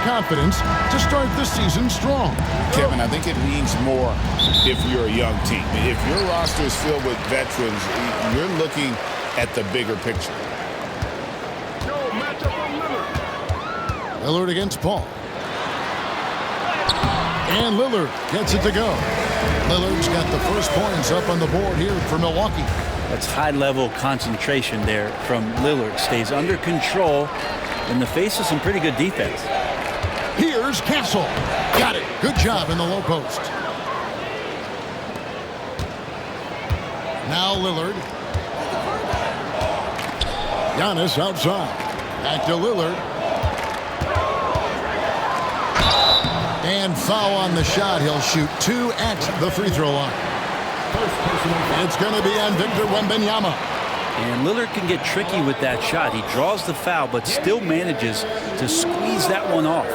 confidence to start the season strong. Kevin, I think it means more if you're a young team. If your roster is filled with veterans, you're looking at the bigger picture. Lillard against Paul. And Lillard gets it to go. Lillard's got the first points up on the board here for Milwaukee. That's high-level concentration there from Lillard. Stays under control in the face of some pretty good defense. Here's Castle. Got it. Good job in the low post. Now Lillard. Giannis outside. Back to Lillard. And foul on the shot. He'll shoot 2 at the free throw line. It's going to be on Victor Wembanyama. And Lillard can get tricky with that shot. He draws the foul, but still manages to squeeze that one off.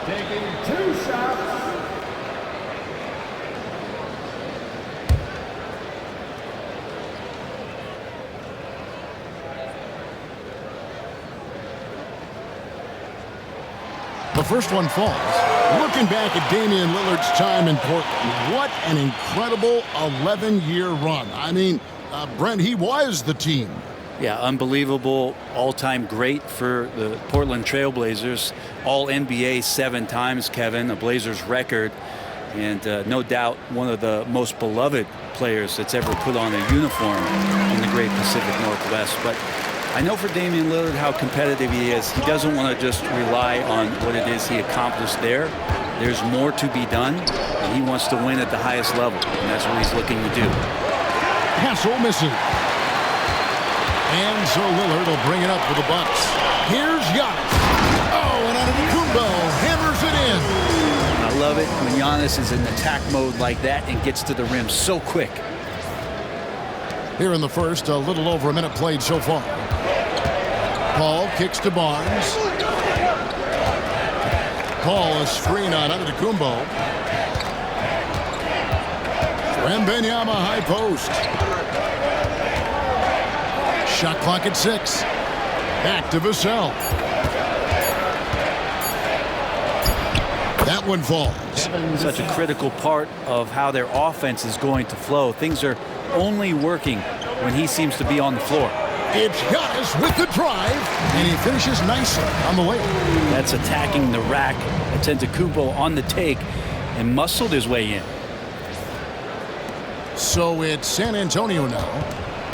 Taking 2 shots. The first one falls. Looking back at Damian Lillard's time in Portland, what an incredible 11-year run. I mean, Brent, he was the team. Yeah, unbelievable, all-time great for the Portland Trailblazers. All-NBA 7 times, Kevin, a Blazers record. And no doubt one of the most beloved players that's ever put on a uniform in the great Pacific Northwest. But I know for Damian Lillard how competitive he is. He doesn't want to just rely on what it is he accomplished there. There's more to be done, and he wants to win at the highest level, and that's what he's looking to do. Castle missing. And so Lillard will bring it up for the Bucks. Here's Giannis. Oh, and Antetokounmpo hammers it in. I love it when Giannis is in attack mode like that and gets to the rim so quick. Here in the first, a little over a minute played so far. Paul kicks to Barnes. Paul, a screen on Antetokounmpo. Wembanyama high post. Shot clock at 6. Back to Vassell. That one falls. Such a critical part of how their offense is going to flow. Things are only working when he seems to be on the floor. It's Giannis with the drive, and he finishes nicely on the way. That's attacking the rack. Antetokounmpo on the take and muscled his way in. So it's San Antonio now.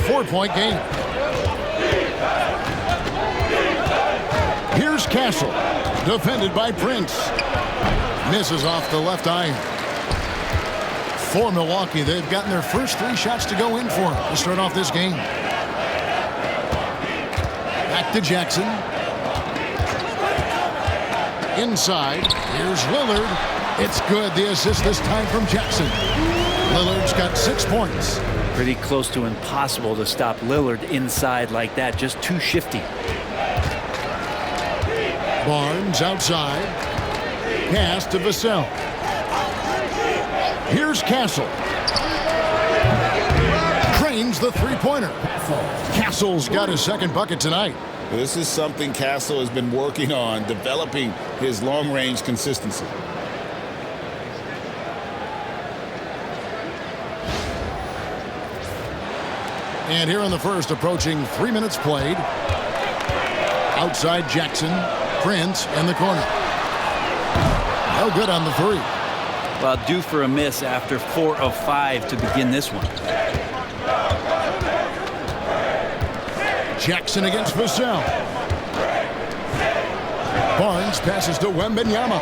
4-point game. Here's Castle, defended by Prince. Misses off the left iron. For Milwaukee, they've gotten their first 3 shots to go in for him to start off this game. Back to Jackson. Inside. Here's Lillard. It's good. The assist this time from Jackson. Lillard's got 6 points. Pretty close to impossible to stop Lillard inside like that. Just too shifty. Barnes outside. Pass to Vassell. Here's Castle. Cranes the 3-pointer. Castle's got his second bucket tonight. This is something Castle has been working on, developing his long-range consistency. And here in the first, approaching 3 minutes played. Outside Jackson, Prince in the corner. No good on the 3. Well, due for a miss after 4 of 5 to begin this one. Jackson against Vassell. Barnes passes to Wembanyama.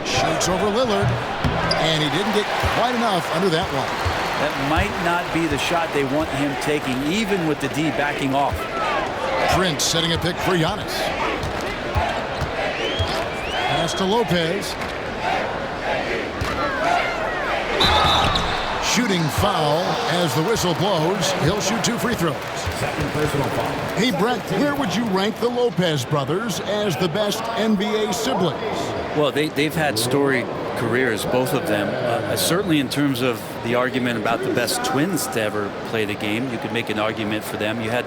Shoots over Lillard. And he didn't get quite enough under that one. That might not be the shot they want him taking, even with the D backing off. Prince setting a pick for Giannis. Pass to Lopez. Shooting foul as the whistle blows. He'll shoot 2 free throws. Second personal foul. Hey, Brent, where would you rank the Lopez brothers as the best NBA siblings? Well, they've had storied careers, both of them. Certainly in terms of the argument about the best twins to ever play the game, you could make an argument for them. You had,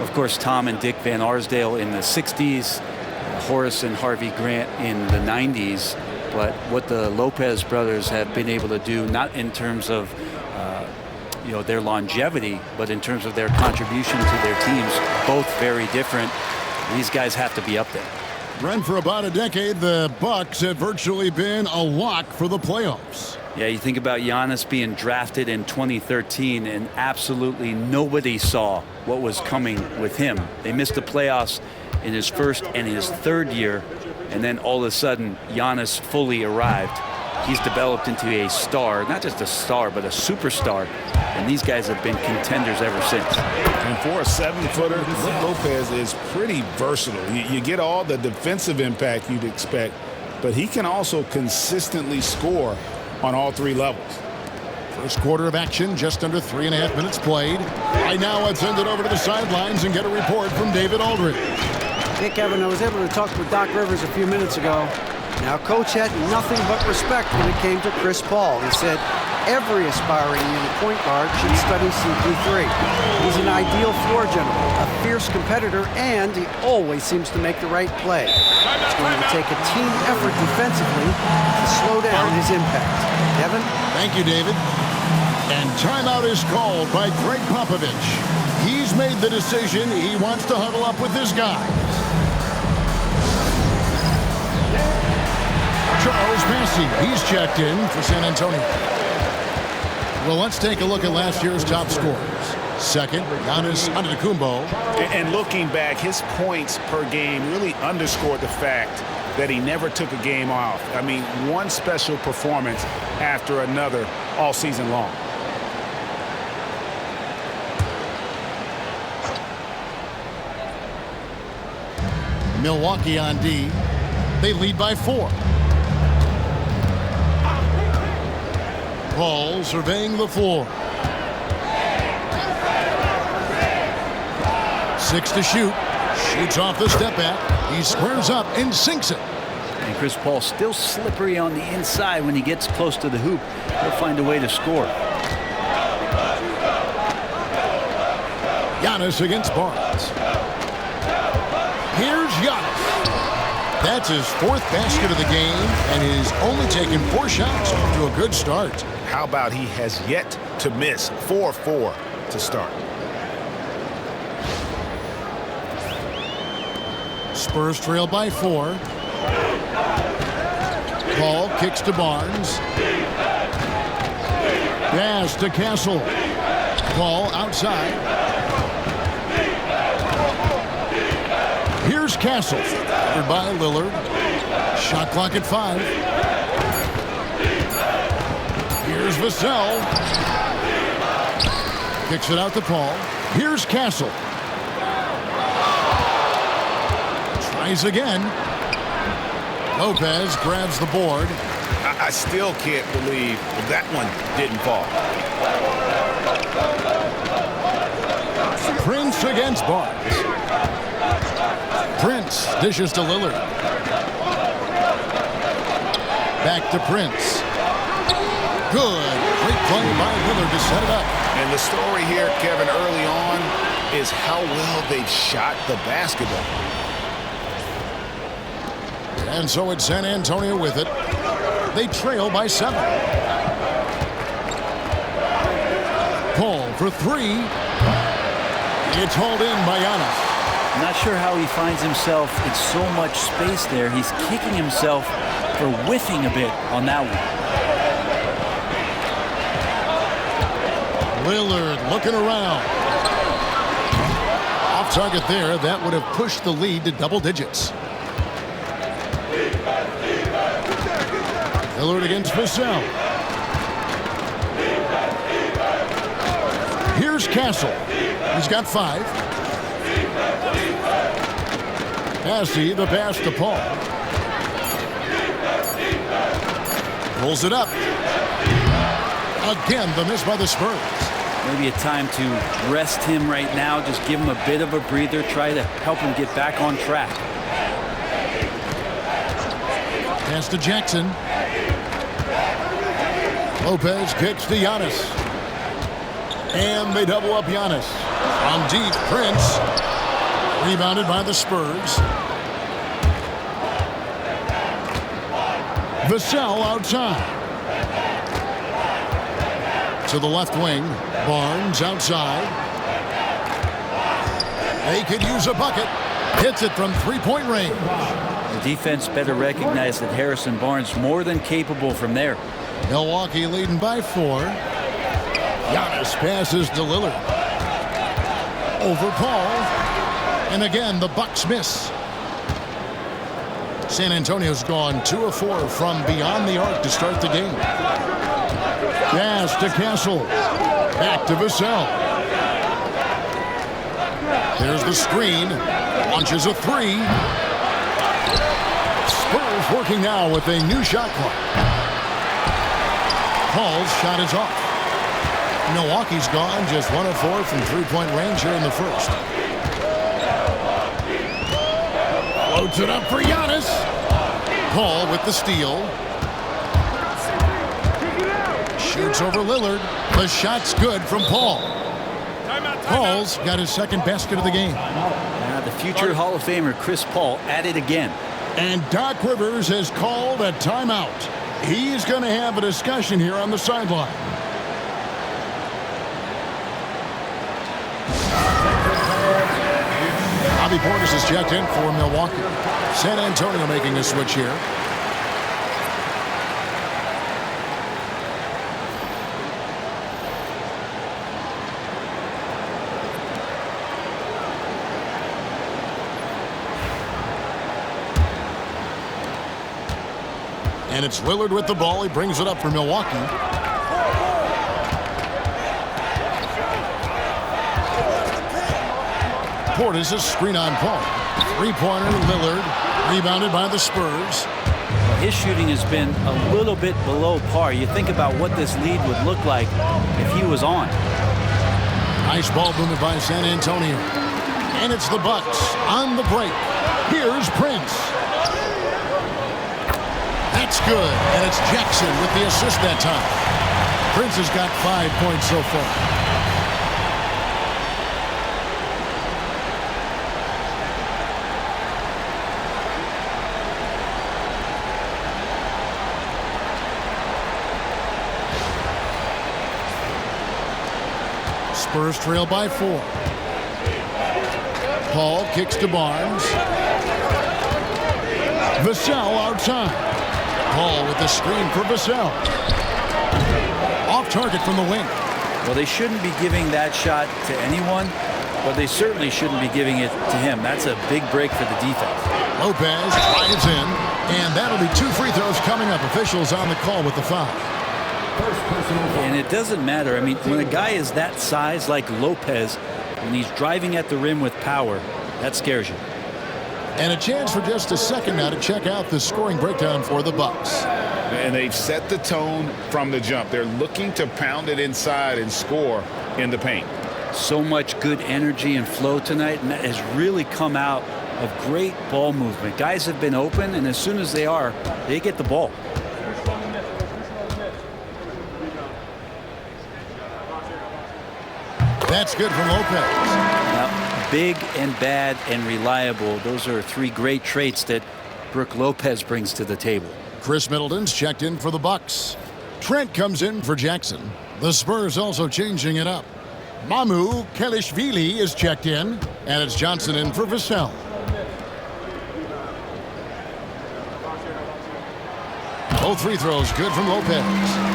of course, Tom and Dick Van Arsdale in the 60s. Horace and Harvey Grant in the 90s, but what the Lopez brothers have been able to do, not in terms of their longevity, but in terms of their contribution to their teams, both very different. These guys have to be up there. Brent, for about a decade, the Bucks have virtually been a lock for the playoffs. Yeah, you think about Giannis being drafted in 2013, and absolutely nobody saw what was coming with him. They missed the playoffs in his first and his third year, and then all of a sudden, Giannis fully arrived. He's developed into a star, not just a star, but a superstar, and these guys have been contenders ever since. And for a 7-footer, Lopez is pretty versatile. You get all the defensive impact you'd expect, but he can also consistently score on all 3 levels. First quarter of action, just under 3.5 minutes played. Right now, let's send it over to the sidelines and get a report from David Aldridge. Hey, Kevin, I was able to talk with Doc Rivers a few minutes ago. Now, Coach had nothing but respect when it came to Chris Paul. He said every aspiring young point guard should study CP3. He's an ideal floor general, a fierce competitor, and he always seems to make the right play. It's going to take a team effort defensively to slow down his impact. Kevin? Thank you, David. And timeout is called by Greg Popovich. He's made the decision he wants to huddle up with his guys. Charles Massey, he's checked in for San Antonio. Well, let's take a look at last year's top scorers. Second, Giannis Antetokounmpo. And looking back, his points per game really underscored the fact that he never took a game off. I mean, one special performance after another all season long. Milwaukee on D. They lead by 4. Paul surveying the floor. 6 to shoot. Shoots off the step back. He squares up and sinks it. And Chris Paul still slippery on the inside when he gets close to the hoop. He'll find a way to score. Giannis against Barnes. Here's Giannis. That's his 4th basket of the game, and he's only taken 4 shots to a good start. How about he has yet to miss 4-4 to start? Spurs trail by 4. Paul kicks to Barnes. Pass to Castle. Paul outside. Here's Castle. Covered by Lillard. Shot clock at 5. Here's Vassell. Kicks it out to Paul. Here's Castle. Tries again. Lopez grabs the board. I still can't believe that one didn't fall. Prince against Barnes. Prince dishes to Lillard. Back to Prince. Good. Great play by Lillard to set it up. And the story here, Kevin, early on is how well they've shot the basketball. And so it's San Antonio with it. They trail by 7. Paul for 3. It's hauled in by Giannis. I'm not sure how he finds himself in so much space there. He's kicking himself for whiffing a bit on that one. Lillard looking around. Off target there. That would have pushed the lead to double digits. Lillard against Vassell. Here's Castle. He's got 5. Massey, the pass to Paul. Pulls it up. Again, the miss by the Spurs. Maybe a time to rest him right now. Just give him a bit of a breather. Try to help him get back on track. Pass to Jackson. Lopez kicks to Giannis. And they double up Giannis. On deep, Prince. Rebounded by the Spurs. Vassell outside. To the left wing. Barnes outside. They could use a bucket. Hits it from three-point range. The defense better recognize that Harrison Barnes more than capable from there. Milwaukee leading by 4. Giannis passes to Lillard. Over Paul. And again, the Bucks miss. San Antonio's gone 2 of 4 from beyond the arc to start the game. Pass to Castle. Back to Vassell. There's the screen. Launches a 3. Spurs working now with a new shot clock. Paul's shot is off. Milwaukee's gone just 1 of 4 from three-point range here in the first. Loads it up for Giannis. Paul with the steal. Shoots over Lillard. The shot's good from Paul. Paul's got his second basket of the game. Now the future Hall of Famer Chris Paul at it again. And Doc Rivers has called a timeout. He's going to have a discussion here on the sideline. Bobby Portis is checked in for Milwaukee. San Antonio making a switch here. And it's Lillard with the ball. He brings it up for Milwaukee. Portis is screen on Paul. Three-pointer, Lillard. Rebounded by the Spurs. His shooting has been a little bit below par. You think about what this lead would look like if he was on. Nice ball movement by San Antonio. And it's the Bucks on the break. Here's Prince. That's good. And it's Jackson with the assist that time. Prince has got 5 points so far. Spurs trail by 4. Paul kicks to Barnes. Vassell outside. Paul with the screen for Vassell. Off target from the wing. Well, they shouldn't be giving that shot to anyone, but they certainly shouldn't be giving it to him. That's a big break for the defense. Lopez drives in, and that'll be 2 free throws coming up. Officials on the call with the foul. And it doesn't matter. I mean, when a guy is that size like Lopez, when he's driving at the rim with power, that scares you. And a chance for just a second now to check out the scoring breakdown for the Bucks. And they've set the tone from the jump. They're looking to pound it inside and score in the paint. So much good energy and flow tonight, and that has really come out of great ball movement. Guys have been open, and as soon as they are, they get the ball. That's good from Lopez. Now, big and bad and reliable. Those are 3 great traits that Brook Lopez brings to the table. Chris Middleton's checked in for the Bucks. Trent comes in for Jackson. The Spurs also changing it up. Mamu Kelishvili is checked in, and it's Johnson in for Vassell. Both free throws good from Lopez.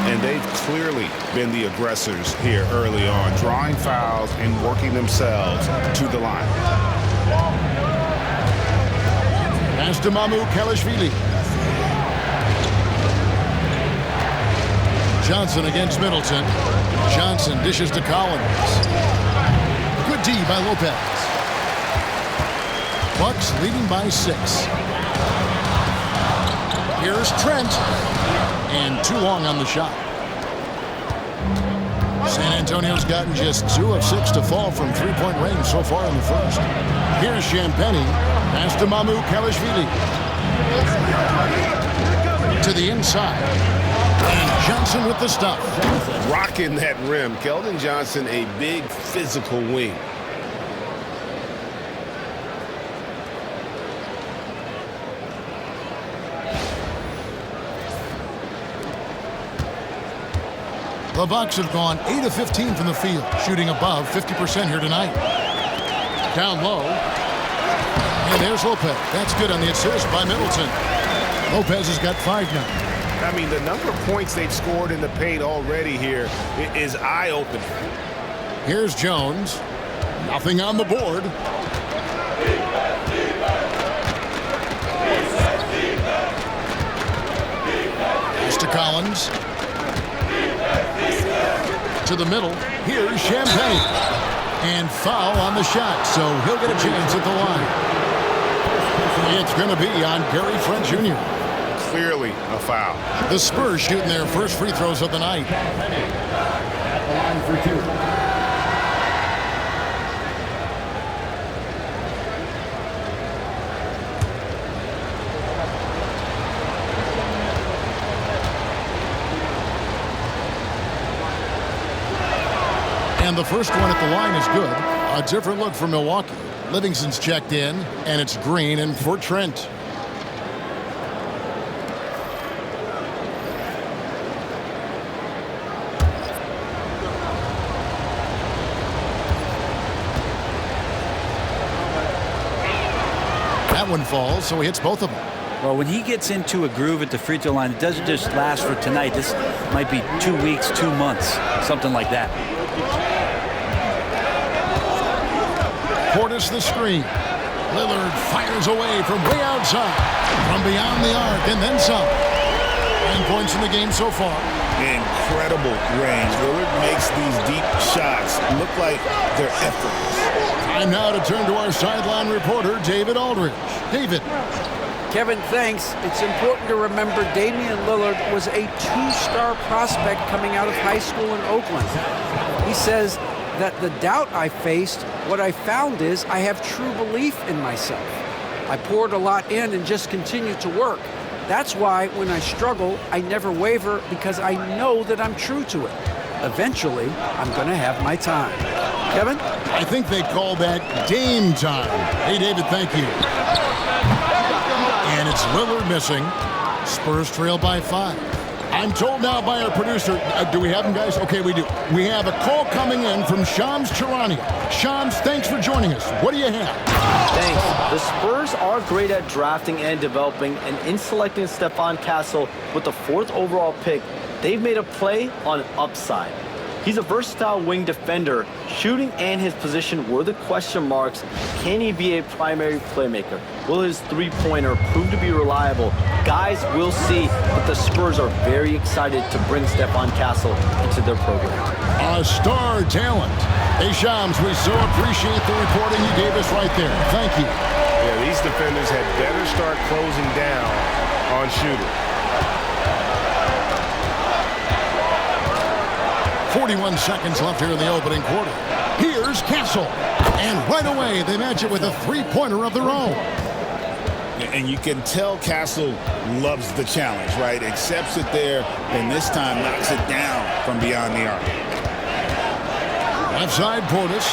And they've clearly been the aggressors here early on, drawing fouls and working themselves to the line. Pass to Mamu Kelishvili. Johnson against Middleton. Johnson dishes to Collins. Good D by Lopez. Bucks leading by 6. Here's Trent. And too long on the shot. San Antonio's gotten just 2 of 6 to fall from three-point range so far in the first. Here's Champagny. Pass to Mamu Kelishvili. To the inside. And Johnson with the stop. Rocking that rim. Keldon Johnson, a big physical wing. The Bucks have gone 8 of 15 from the field, shooting above 50% here tonight. Down low. And there's Lopez. That's good on the assist by Middleton. Lopez has got 5 now. I mean, the number of points they've scored in the paint already here is eye-opening. Here's Jones. Nothing on the board. Pass to Collins. To the middle. Here's Champagne. And foul on the shot, so he'll get a chance at the line. It's going to be on Gary Trent Jr. Clearly a foul. The Spurs shooting their first free throws of the night. At the line for 2. And the first one at the line is good. A different look for Milwaukee. Livingston's checked in, and it's Green and for Trent. That one falls, so he hits both of them. Well, when he gets into a groove at the free throw line, it doesn't just last for tonight. This might be 2 weeks, 2 months, something like that. Portis the screen. Lillard fires away from way outside, from beyond the arc, and then some. 9 points in the game so far. Incredible range. Lillard makes these deep shots look like they're effortless. Time now to turn to our sideline reporter, David Aldridge. David. Kevin, thanks. It's important to remember Damian Lillard was a 2-star prospect coming out of high school in Oakland. He says that the doubt I faced, what I found is I have true belief in myself. I poured a lot in and just continued to work. That's why when I struggle, I never waver because I know that I'm true to it. Eventually, I'm going to have my time. Kevin? I think they call that Dame time. Hey, David, thank you. And it's Lillard missing. Spurs trail by 5. I'm told now by our producer, do we have him, guys? Okay, we do. We have a call coming in from Shams Charania. Shams, thanks for joining us. What do you have? Thanks. The Spurs are great at drafting and developing, and in selecting Stephon Castle with the 4th overall pick, they've made a play on upside. He's a versatile wing defender. Shooting and his position were the question marks. Can he be a primary playmaker? Will his three-pointer prove to be reliable? Guys, we'll see, but the Spurs are very excited to bring Stephon Castle into their program. A star talent. Hey, Shams, we so appreciate the reporting you gave us right there. Thank you. Yeah, these defenders had better start closing down on shooting. 41 seconds left here in the opening quarter. Here's Castle. And right away, they match it with a three-pointer of their own. And you can tell Castle loves the challenge, right? Accepts it there, and this time knocks it down from beyond the arc. Left side, Portis.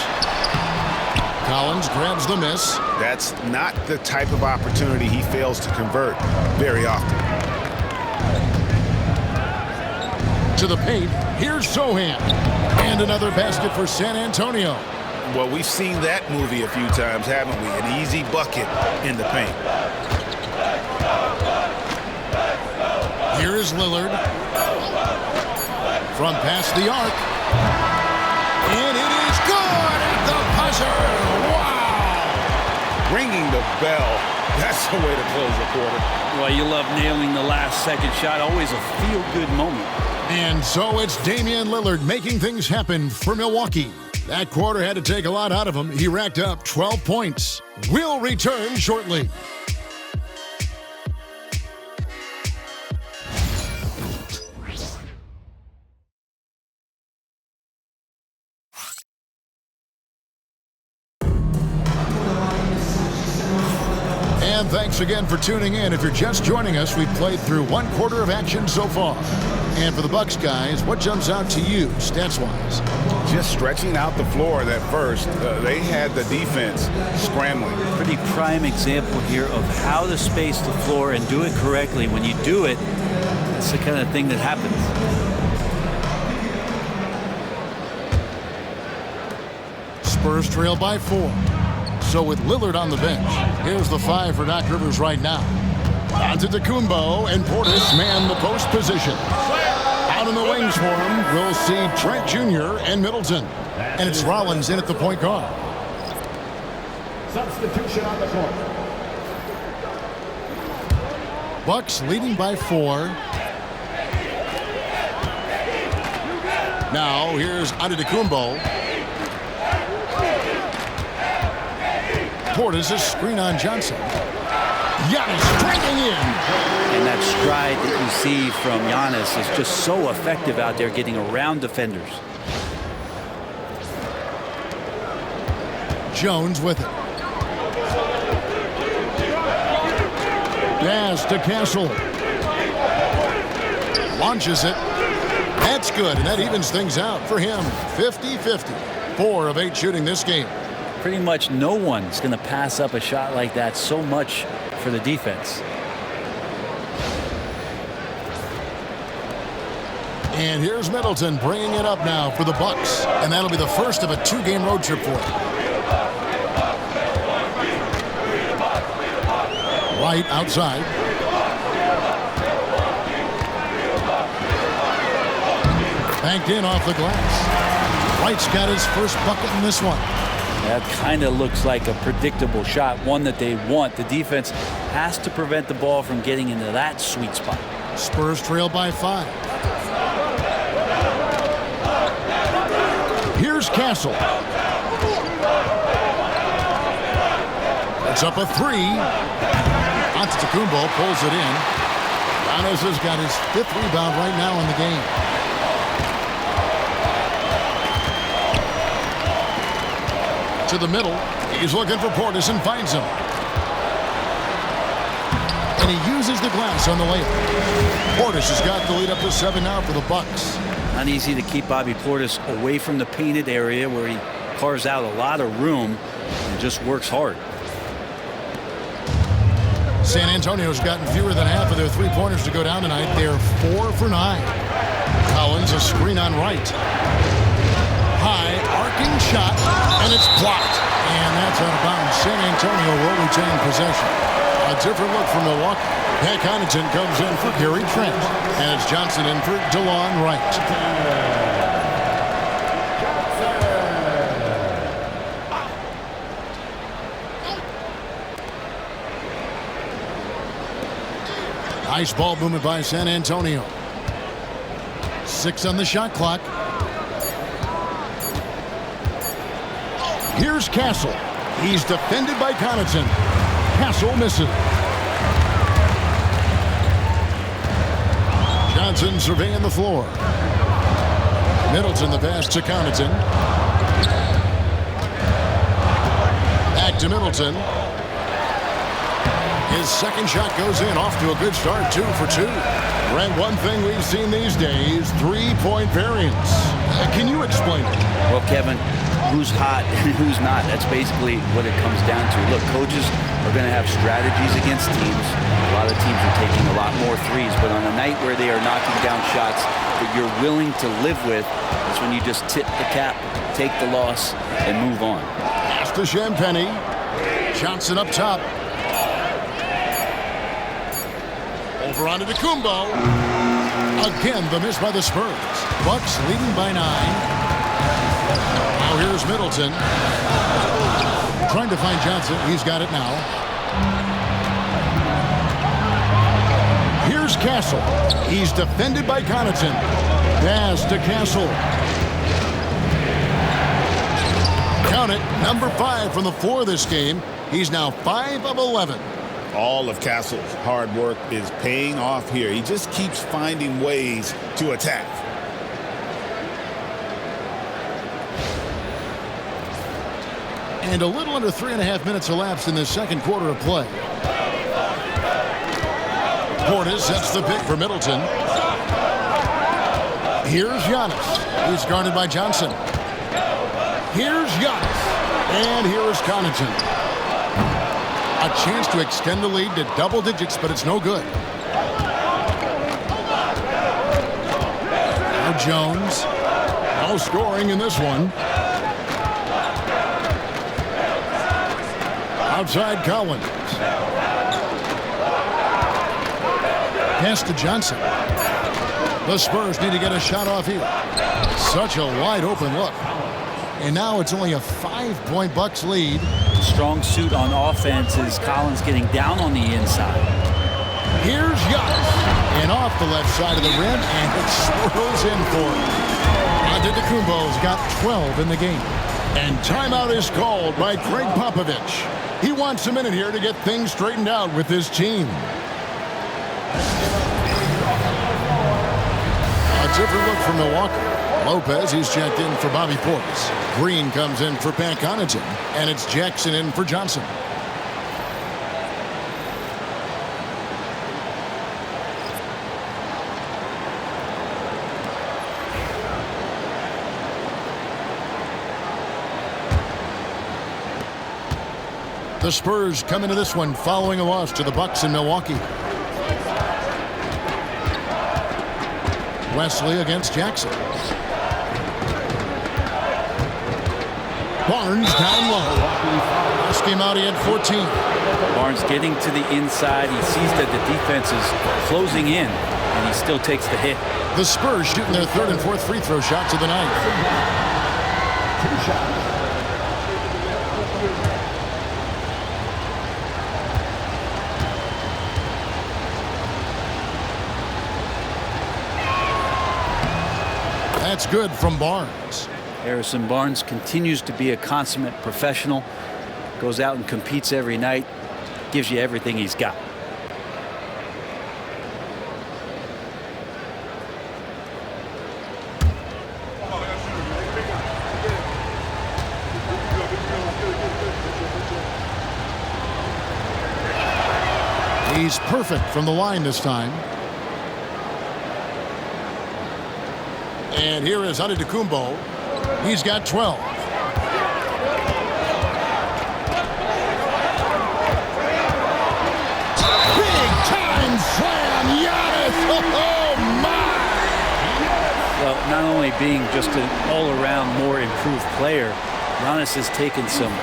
Collins grabs the miss. That's not the type of opportunity he fails to convert very often. To the paint, here's Sohan. And another basket for San Antonio. Well, we've seen that movie a few times, haven't we? An easy bucket in the paint. Here is Lillard. From past the arc. And it is good at the buzzer. Wow! Ringing the bell. That's the way to close the quarter. Well, you love nailing the last second shot. Always a feel-good moment. And so it's Damian Lillard making things happen for Milwaukee. That quarter had to take a lot out of him. He racked up 12 points. We'll return shortly. And thanks again for tuning in. If you're just joining us, we've played through 1 quarter of action so far. And for the Bucks guys, what jumps out to you, stats-wise? Just stretching out the floor that first. They had the defense scrambling. Pretty prime example here of how to space the floor and do it correctly. When you do it, it's the kind of thing that happens. Spurs trail by 4. So with Lillard on the bench, here's the 5 for Doc Rivers right now. Antetokounmpo and Portis man the post position. Out in the wings for him, we'll see Trent Jr. and Middleton. And it's Rollins in at the point guard. Substitution on the court. Bucks leading by 4. Now here's Antetokounmpo. Portis is screen on Johnson. Giannis striking in. And that stride that you see from Giannis is just so effective out there getting around defenders. Jones with it. Pass to Castle. Launches it. That's good, and that evens things out for him. 50-50. 4 of 8 shooting this game. Pretty much no one's going to pass up a shot like that so much for the defense. And here's Middleton bringing it up now for the Bucks. And that'll be the first of a 2-game road trip for him. White outside. Banked in off the glass. White's got his first bucket in this one. That kind of looks like a predictable shot, one that they want. The defense has to prevent the ball from getting into that sweet spot. Spurs trail by 5. Here's Castle. It's up a 3. Antetokounmpo pulls it in. Giannis has got his 5th rebound right now in the game. To the middle. He's looking for Portis and finds him. And he uses the glass on the layup. Portis has got the lead up to 7 now for the Bucks. Not easy to keep Bobby Portis away from the painted area where he carves out a lot of room and just works hard. San Antonio's gotten fewer than half of their 3-pointers to go down tonight. They're 4 for 9. Collins a screen on right. High arcing shot, and it's blocked. And that's out of bounds. San Antonio will retain possession. A different look from Milwaukee. Pat Connaughton comes in for Gary Trent. And it's Johnson in for DeLon Wright. Nice ball movement by San Antonio. 6 on the shot clock. Here's Castle. He's defended by Connaughton. Castle misses. Johnson surveying the floor. Middleton the pass to Connaughton. Back to Middleton. His second shot goes in, off to a good start, 2 for 2. Brent, one thing we've seen these days, 3-point variance. Can you explain it? Well, Kevin, who's hot and who's not? That's basically what it comes down to. Look, coaches are going to have strategies against teams. A lot of teams are taking a lot more threes, but on a night where they are knocking down shots that you're willing to live with, that's when you just tip the cap, take the loss, and move on. Pass to Champagny. Johnson up top. Over onto Antetokounmpo. Again, the miss by the Spurs. Bucks leading by 9. Now here's Middleton. Trying to find Johnson. He's got it now. Here's Castle. He's defended by Connaughton. Pass to Castle. Count it. Number 5 from the floor this game. He's now 5 of 11. All of Castle's hard work is paying off here. He just keeps finding ways to attack. And a little under 3.5 minutes elapsed in this second quarter of play. Portis sets the pick for Middleton. Here's Giannis. He's guarded by Johnson. Here's Giannis. And here is Connaughton. A chance to extend the lead to double digits, but it's no good. Now Jones. No scoring in this one. Outside Collins. Pass to Johnson. The Spurs need to get a shot off here. Such a wide open look. And now it's only a 5-point Bucks lead. Strong suit on offense is Collins getting down on the inside. Here's Giannis. And off the left side of the rim, and it swirls in for him. Antetokounmpo's got 12 in the game. And timeout is called by Greg Popovich. He wants a minute here to get things straightened out with his team. A different look from Milwaukee. Lopez, he's checked in for Bobby Portis. Green comes in for Pat Connaughton, and it's Jackson in for Johnson. The Spurs come into this one following a loss to the Bucks in Milwaukee. Wesley against Jackson. Barnes down low. Last game out, he had 14. Barnes getting to the inside. He sees that the defense is closing in, and he still takes the hit. The Spurs shooting their third and fourth free throw shots of the night. That's good from Barnes. Harrison Barnes continues to be a consummate professional. Goes out and competes every night. Gives you everything he's got. He's perfect from the line this time. And here is Antetokounmpo. He's got 12. Big time slam, Giannis. Oh my! Well, not only being just an all-around more improved player, Giannis has taken some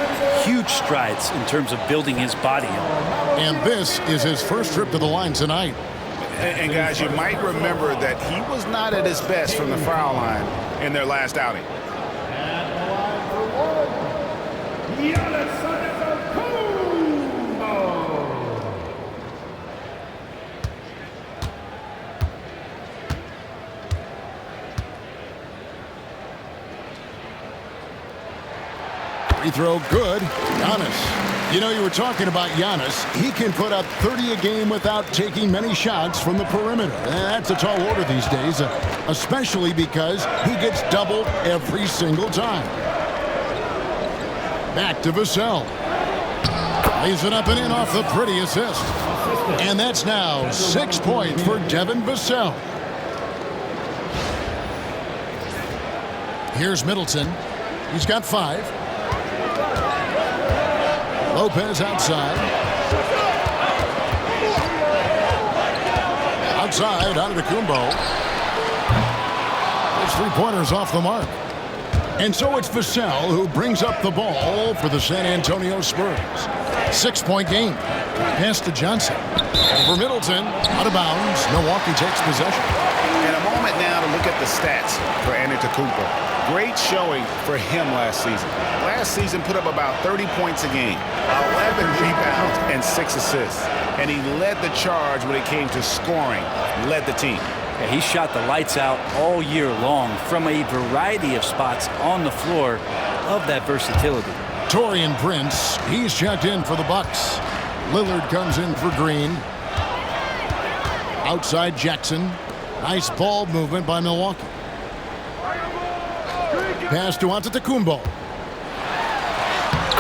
huge strides in terms of building his body up. And this is his first trip to the line tonight. And guys, you might remember that he was not at his best from the foul line in their last outing. Free throw good. Giannis. You know, you were talking about Giannis. He can put up 30 a game without taking many shots from the perimeter. And that's a tall order these days, especially because he gets doubled every single time. Back to Vassell. Lays it up and in off the pretty assist. And that's now 6 points for Devin Vassell. Here's Middleton. He's got 5. Lopez outside. Outside, Antetokounmpo. His three-pointers off the mark. And so it's Vassell who brings up the ball for the San Antonio Spurs. 6-point game. Pass to Johnson. Over Middleton. Out of bounds. Milwaukee takes possession. And a moment now to look at the stats for Antetokounmpo. Great showing for him last season. Last season put up about 30 points a game, 11 rebounds, and 6 assists. And he led the charge when it came to scoring, led the team. Yeah, he shot the lights out all year long from a variety of spots on the floor of that versatility. Taurean Prince, he's checked in for the Bucks. Lillard comes in for Green. Outside Jackson. Nice ball movement by Milwaukee. Pass to Antetokounmpo.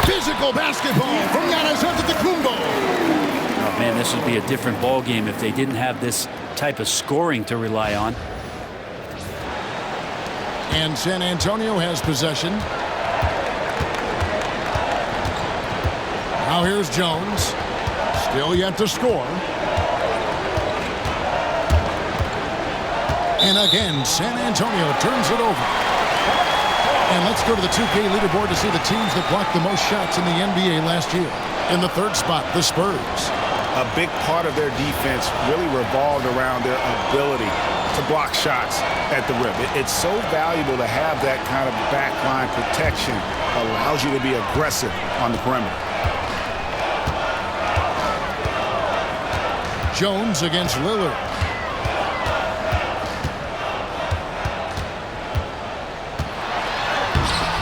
Physical basketball from Giannis Antetokounmpo. Oh man, this would be a different ball game if they didn't have this type of scoring to rely on. And San Antonio has possession. Now here's Jones. Still yet to score. And again, San Antonio turns it over. And let's go to the 2K leaderboard to see the teams that blocked the most shots in the NBA last year. In the third spot, the Spurs. A big part of their defense really revolved around their ability to block shots at the rim. It's so valuable to have that kind of backline protection. Allows you to be aggressive on the perimeter. Jones against Lillard.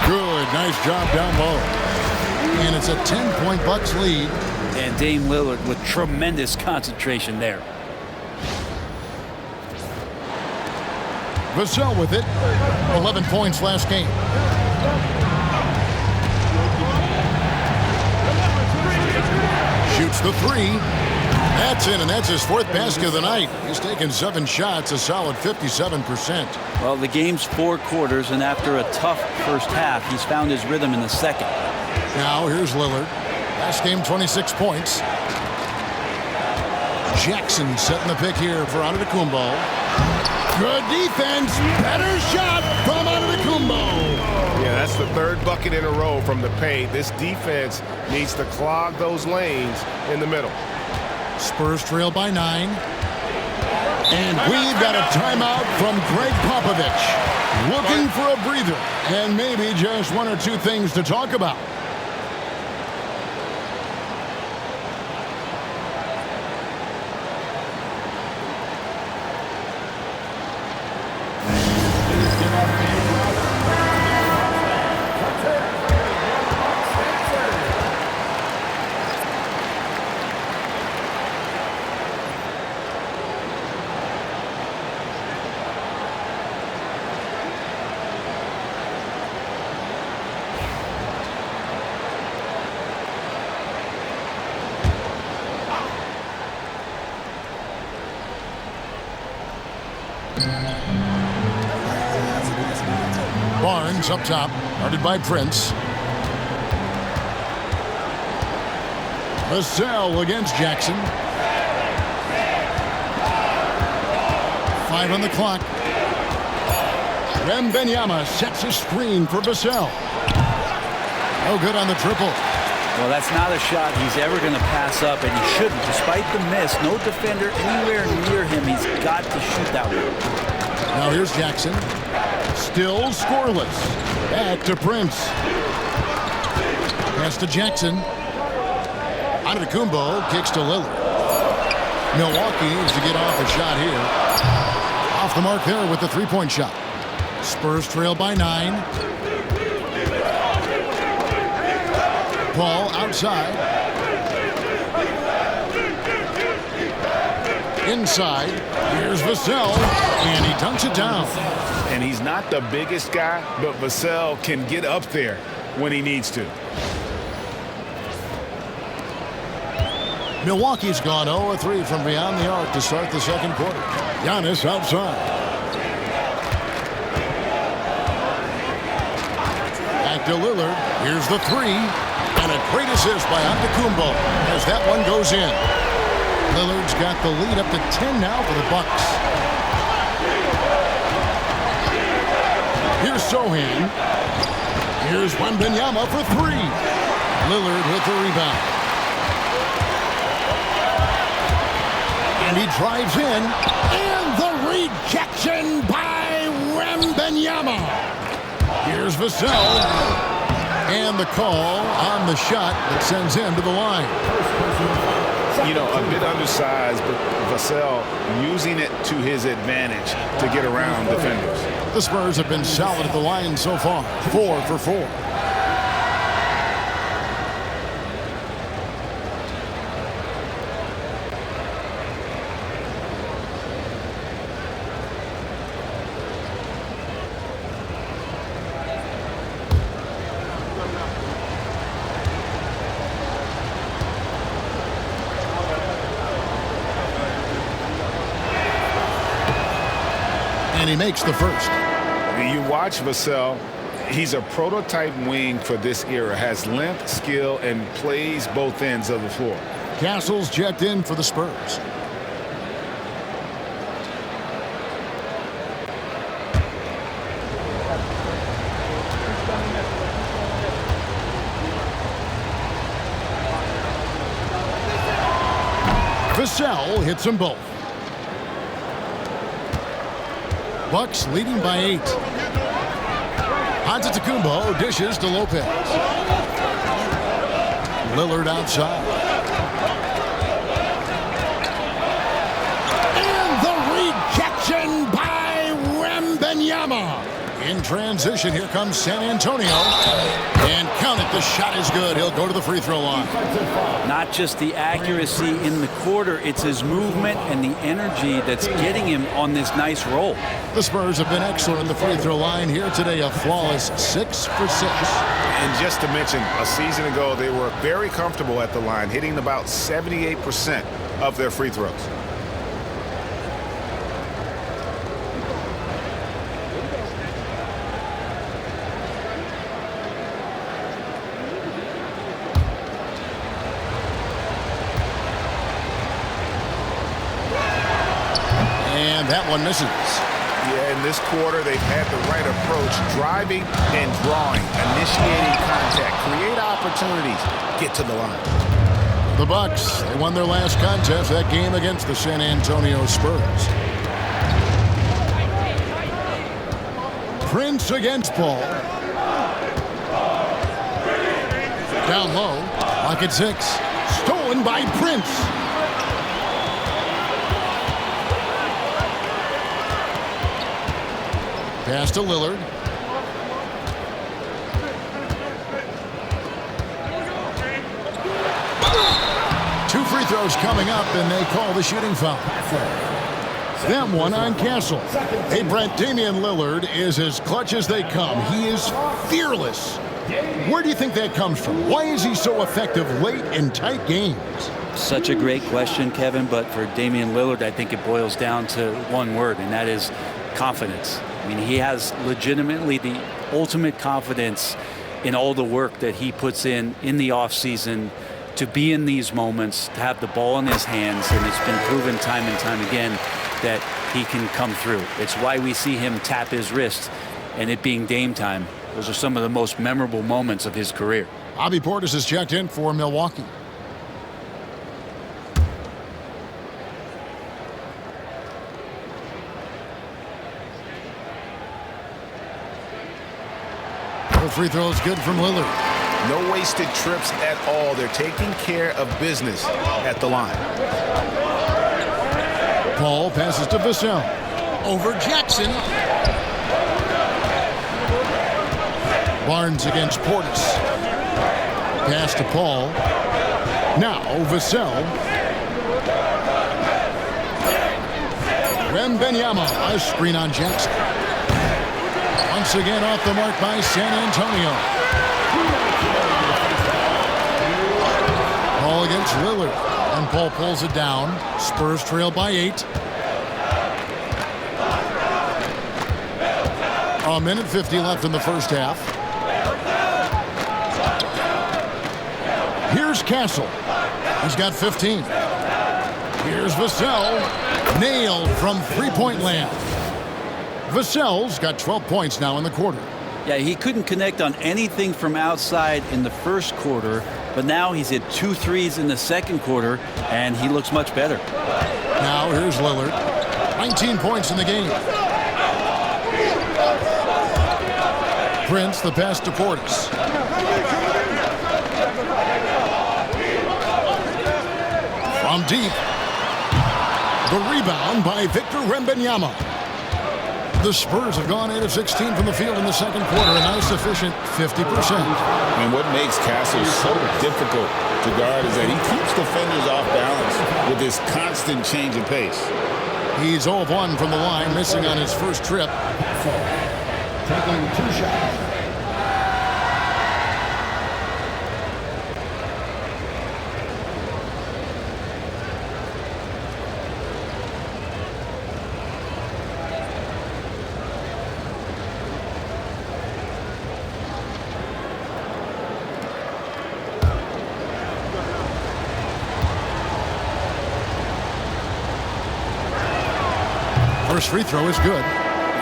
Good, nice job down low. And it's a 10-point Bucks lead. And Dame Lillard with tremendous concentration there. Vassell with it. 11 points last game. Shoots the three. That's in, and that's his fourth basket of the night. He's taken 7 shots, a solid 57%. Well, the game's 4 quarters, and after a tough first half, he's found his rhythm in the second. Now here's Lillard. Last game, 26 points. Jackson setting the pick here for Antetokounmpo. Good defense. Better shot from Antetokounmpo. Yeah, that's the third bucket in a row from the paint. This defense needs to clog those lanes in the middle. Spurs trail by 9. And we've got a timeout from Greg Popovich. Looking for a breather and maybe just 1 or 2 things to talk about. Barnes up top, guarded by Prince. Vassell against Jackson. 5 on the clock. Wembanyama sets a screen for Vassell. No good on the triple. Well, that's not a shot he's ever going to pass up, and he shouldn't. Despite the miss, no defender anywhere near him. He's got to shoot that one. Now here's Jackson. Still scoreless. Back to Prince. Pass to Jackson. Antetokounmpo kicks to Lillard. Milwaukee needs to get off a shot here. Off the mark there with the 3-point shot. Spurs trail by 9. Paul outside. Inside. Here's Vassell. And he dunks it down. And he's not the biggest guy, but Vassell can get up there when he needs to. Milwaukee's gone 0-3 from beyond the arc to start the second quarter. Giannis outside. Back to Lillard. Here's the 3. And a great assist by Antetokounmpo as that one goes in. Lillard's got the lead up to 10 now for the Bucks. Here's Sohan. Here's Wembanyama for 3. Lillard with the rebound. And he drives in. And the rejection by Wembanyama. Here's Vassell. And the call on the shot that sends him to the line. You know, a bit undersized, but Vassell using it to his advantage to get around defenders. The Spurs have been solid at the line so far. 4 for 4. And he makes the first. You watch Vassell, he's a prototype wing for this era. Has length, skill, and plays both ends of the floor. Castle's checked in for the Spurs. Vassell hits them both. Bucks leading by 8. Antetokounmpo dishes to Lopez. Lillard outside. And the rejection by Wembanyama. In transition, here comes San Antonio. And count it, the shot is good. He'll go to the free throw line. Not just the accuracy in the quarter, it's his movement and the energy that's getting him on this nice roll. The Spurs have been excellent in the free throw line here today, a flawless 6 for 6. And just to mention, a season ago, they were very comfortable at the line, hitting about 78% of their free throws. And that one misses. Yeah, in this quarter, they've had the right approach, driving and drawing, initiating contact, create opportunities, get to the line. The Bucks, they won their last contest, that game against the San Antonio Spurs. Prince against Paul. Down low, pocket 6. Stolen by Prince. Pass to Lillard. Two free throws coming up, and they call the shooting foul. That one on Castle. Hey, Brent, Damian Lillard is as clutch as they come. He is fearless. Where do you think that comes from? Why is he so effective late in tight games? Such a great question, Kevin, but for Damian Lillard, I think it boils down to one word, and that is confidence. I mean, he has legitimately the ultimate confidence in all the work that he puts in the offseason to be in these moments, to have the ball in his hands, and it's been proven time and time again that he can come through. It's why we see him tap his wrist, and it being Dame time. Those are some of the most memorable moments of his career. Bobby Portis has checked in for Milwaukee. Free throw is good from Lillard. No wasted trips at all. They're taking care of business at the line. Paul passes to Vassell. Over Jackson. Barnes against Portis. Pass to Paul. Now Vassell. Wembanyama. A screen on Jackson. Once again off the mark by San Antonio. Paul against Lillard. And Paul pulls it down. Spurs trail by 8. A minute 50 left in the first half. Here's Castle. He's got 15. Here's Vassell. Nailed from three-point land. Vassell's got 12 points now in the quarter. Yeah, he couldn't connect on anything from outside in the first quarter, but now he's hit 2 threes in the second quarter, and he looks much better. Now here's Lillard. 19 points in the game. Prince, the pass to Portis. From deep. The rebound by Victor Wembanyama. The Spurs have gone 8 of 16 from the field in the second quarter, a nice efficient 50%. And what makes Castle so difficult to guard is that he keeps defenders off balance with this constant change in pace. He's 0 of 1 from the line, missing on his first trip. Taking 2 shots. First free throw is good.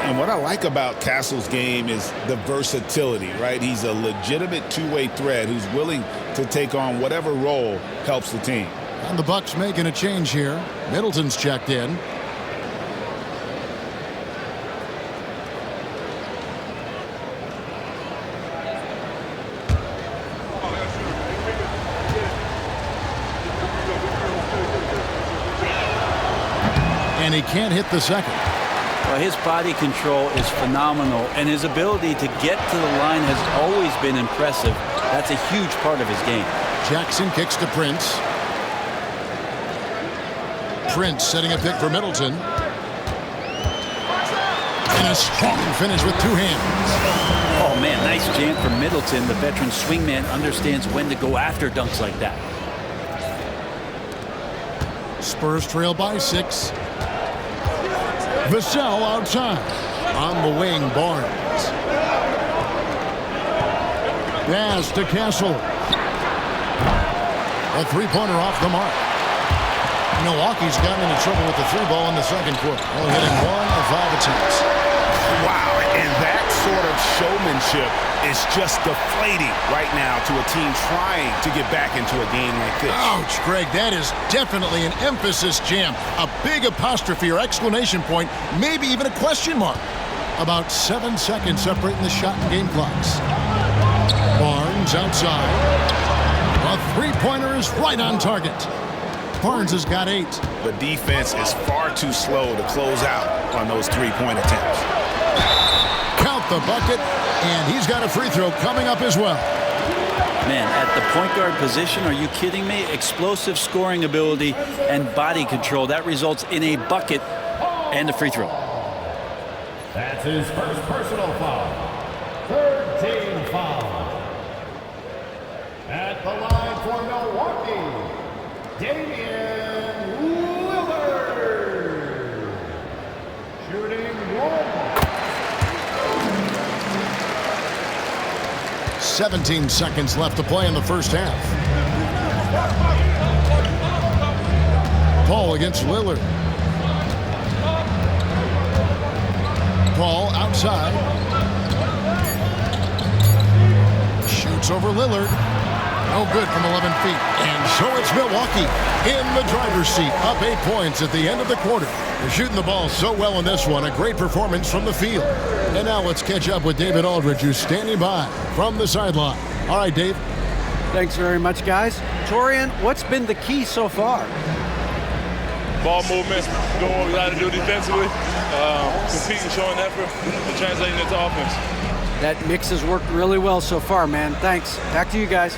And what I like about Castle's game is the versatility, right? He's a legitimate two-way threat who's willing to take on whatever role helps the team. And the Bucks making a change here. Middleton's checked in. And he can't hit the second. Well, his body control is phenomenal, and his ability to get to the line has always been impressive. That's a huge part of his game. Jackson kicks to Prince. Prince setting a pick for Middleton. And a strong finish with two hands. Oh, man, nice jam from Middleton. The veteran swingman understands when to go after dunks like that. Spurs trail by 6. Vassell outside. On the wing, Barnes. Pass to Castle. A three-pointer off the mark. Milwaukee's gotten into trouble with the three ball in the second quarter. Only hitting 1 of 5 attempts. Wow, and that sort of showmanship is just deflating right now to a team trying to get back into a game like this. Ouch, Greg, that is definitely an emphasis jam. A big apostrophe or exclamation point, maybe even a question mark. About 7 seconds separating the shot and game clocks. Barnes outside. A three-pointer is right on target. Barnes has got 8. The defense is far too slow to close out on those three-point attempts. Count the bucket, and he's got a free throw coming up as well. Man, at the point guard position, are you kidding me? Explosive scoring ability and body control. That results in a bucket and a free throw. That's his first personal foul. Third team foul. At the line for Milwaukee, Damian Lillard. Shooting 17 seconds left to play in the first half. Paul against Lillard. Paul outside. Shoots over Lillard. No good from 11 feet. And so it's Milwaukee in the driver's seat. Up 8 points at the end of the quarter. They're shooting the ball so well in this one. A great performance from the field. And now let's catch up with David Aldridge, who's standing by from the sideline. All right, Dave. Thanks very much, guys. Torian, what's been the key so far? Ball movement, doing what we got to do defensively, competing, showing effort, and translating into offense. That mix has worked really well so far, man. Thanks. Back to you guys.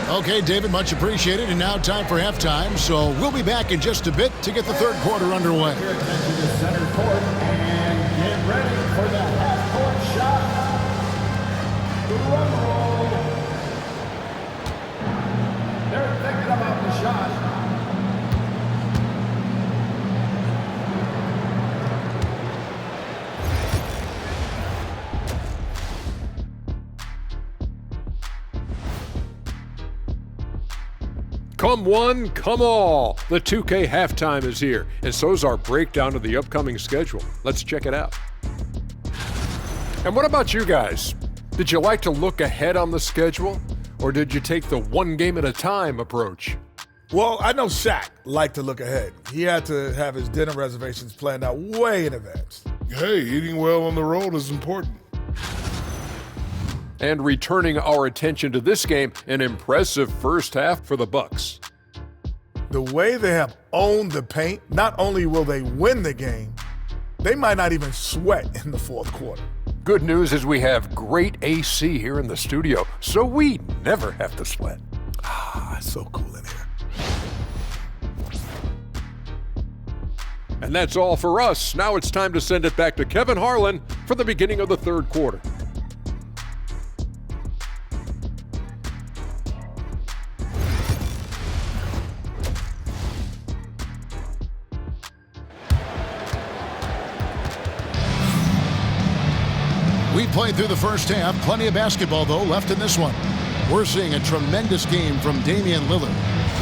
Okay, David, much appreciated. And now time for halftime. So we'll be back in just a bit to get the third quarter underway. Your attention to center court and get ready for the half-court shot. Drum roll. They're thinking about the shot. Come one, come all. The 2K halftime is here, and so's our breakdown of the upcoming schedule. Let's check it out. And what about you guys? Did you like to look ahead on the schedule, or did you take the one game at a time approach? Well, I know Shaq liked to look ahead. He had to have his dinner reservations planned out way in advance. Hey, eating well on the road is important. And returning our attention to this game, an impressive first half for the Bucks. The way they have owned the paint, not only will they win the game, they might not even sweat in the fourth quarter. Good news is we have great AC here in the studio, so we never have to sweat. Ah, it's so cool in here. And that's all for us. Now it's time to send it back to Kevin Harlan for the beginning of the third quarter. We played through the first half. Plenty of basketball, though, left in this one. We're seeing a tremendous game from Damian Lillard.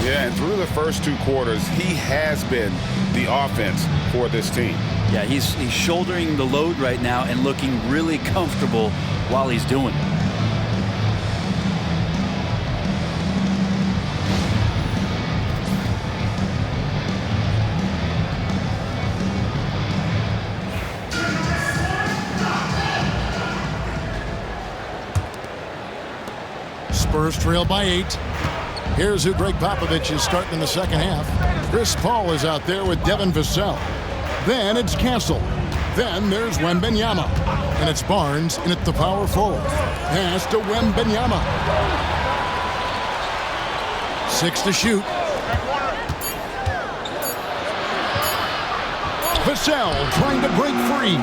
Yeah, and through the first 2 quarters, he has been the offense for this team. Yeah, he's shouldering the load right now and looking really comfortable while he's doing it. Spurs trail by 8. Here's who Greg Popovich is starting in the second half. Chris Paul is out there with Devin Vassell. Then it's Castle. Then there's Wembanyama. And it's Barnes in at the power forward. Pass to Wembanyama. 6 to shoot. Vassell trying to break free.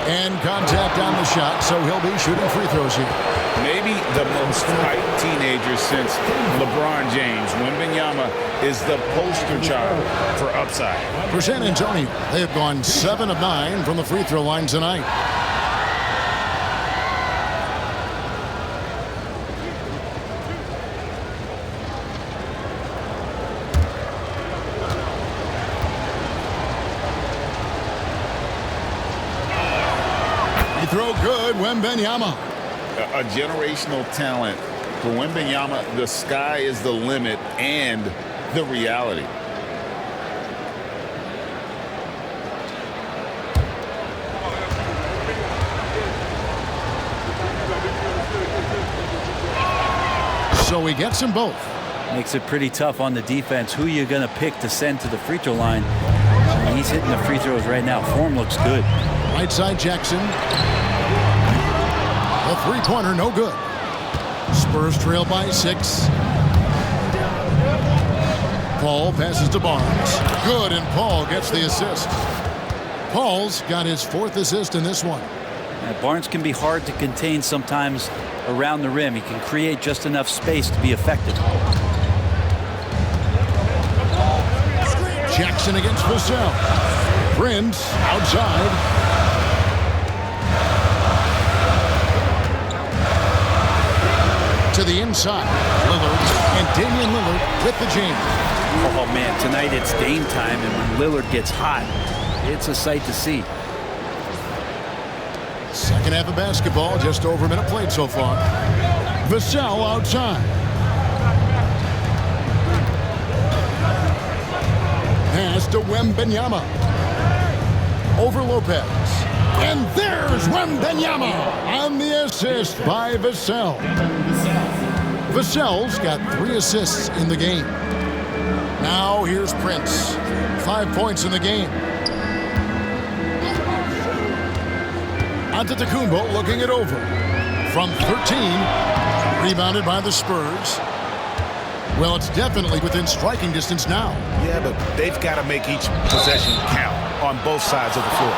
And contact on the shot, so he'll be shooting free throws here. Maybe the most hyped teenager since LeBron James. Wembanyama is the poster child for upside. For San Antonio, they have gone 7 of 9 from the free throw line tonight. Throw good, Wembanyama. A generational talent. For Wembanyama, the sky is the limit and the reality. So he gets them both. Makes it pretty tough on the defense. Who you're going to pick to send to the free throw line. He's hitting the free throws right now. Form looks good. Right side Jackson. A three-pointer, no good. Spurs trail by 6. Paul passes to Barnes. Good, and Paul gets the assist. Paul's got his 4th assist in this one. Barnes can be hard to contain sometimes around the rim. He can create just enough space to be effective. Jackson against Vassell. Prince outside. To the inside. Lillard and Damian Lillard with the jam. Oh man, tonight it's Dame time, and when Lillard gets hot, it's a sight to see. Second half of basketball, just over a minute played so far. Vassell outside. Pass to Wembanyama. Over Lopez. And there's Wembanyama on the assist by Vassell. Vassell's got 3 assists in the game. Now here's Prince. 5 points in the game. Antetokounmpo looking it over. From 13. Rebounded by the Spurs. Well, it's definitely within striking distance now. Yeah, but they've got to make each possession count on both sides of the floor.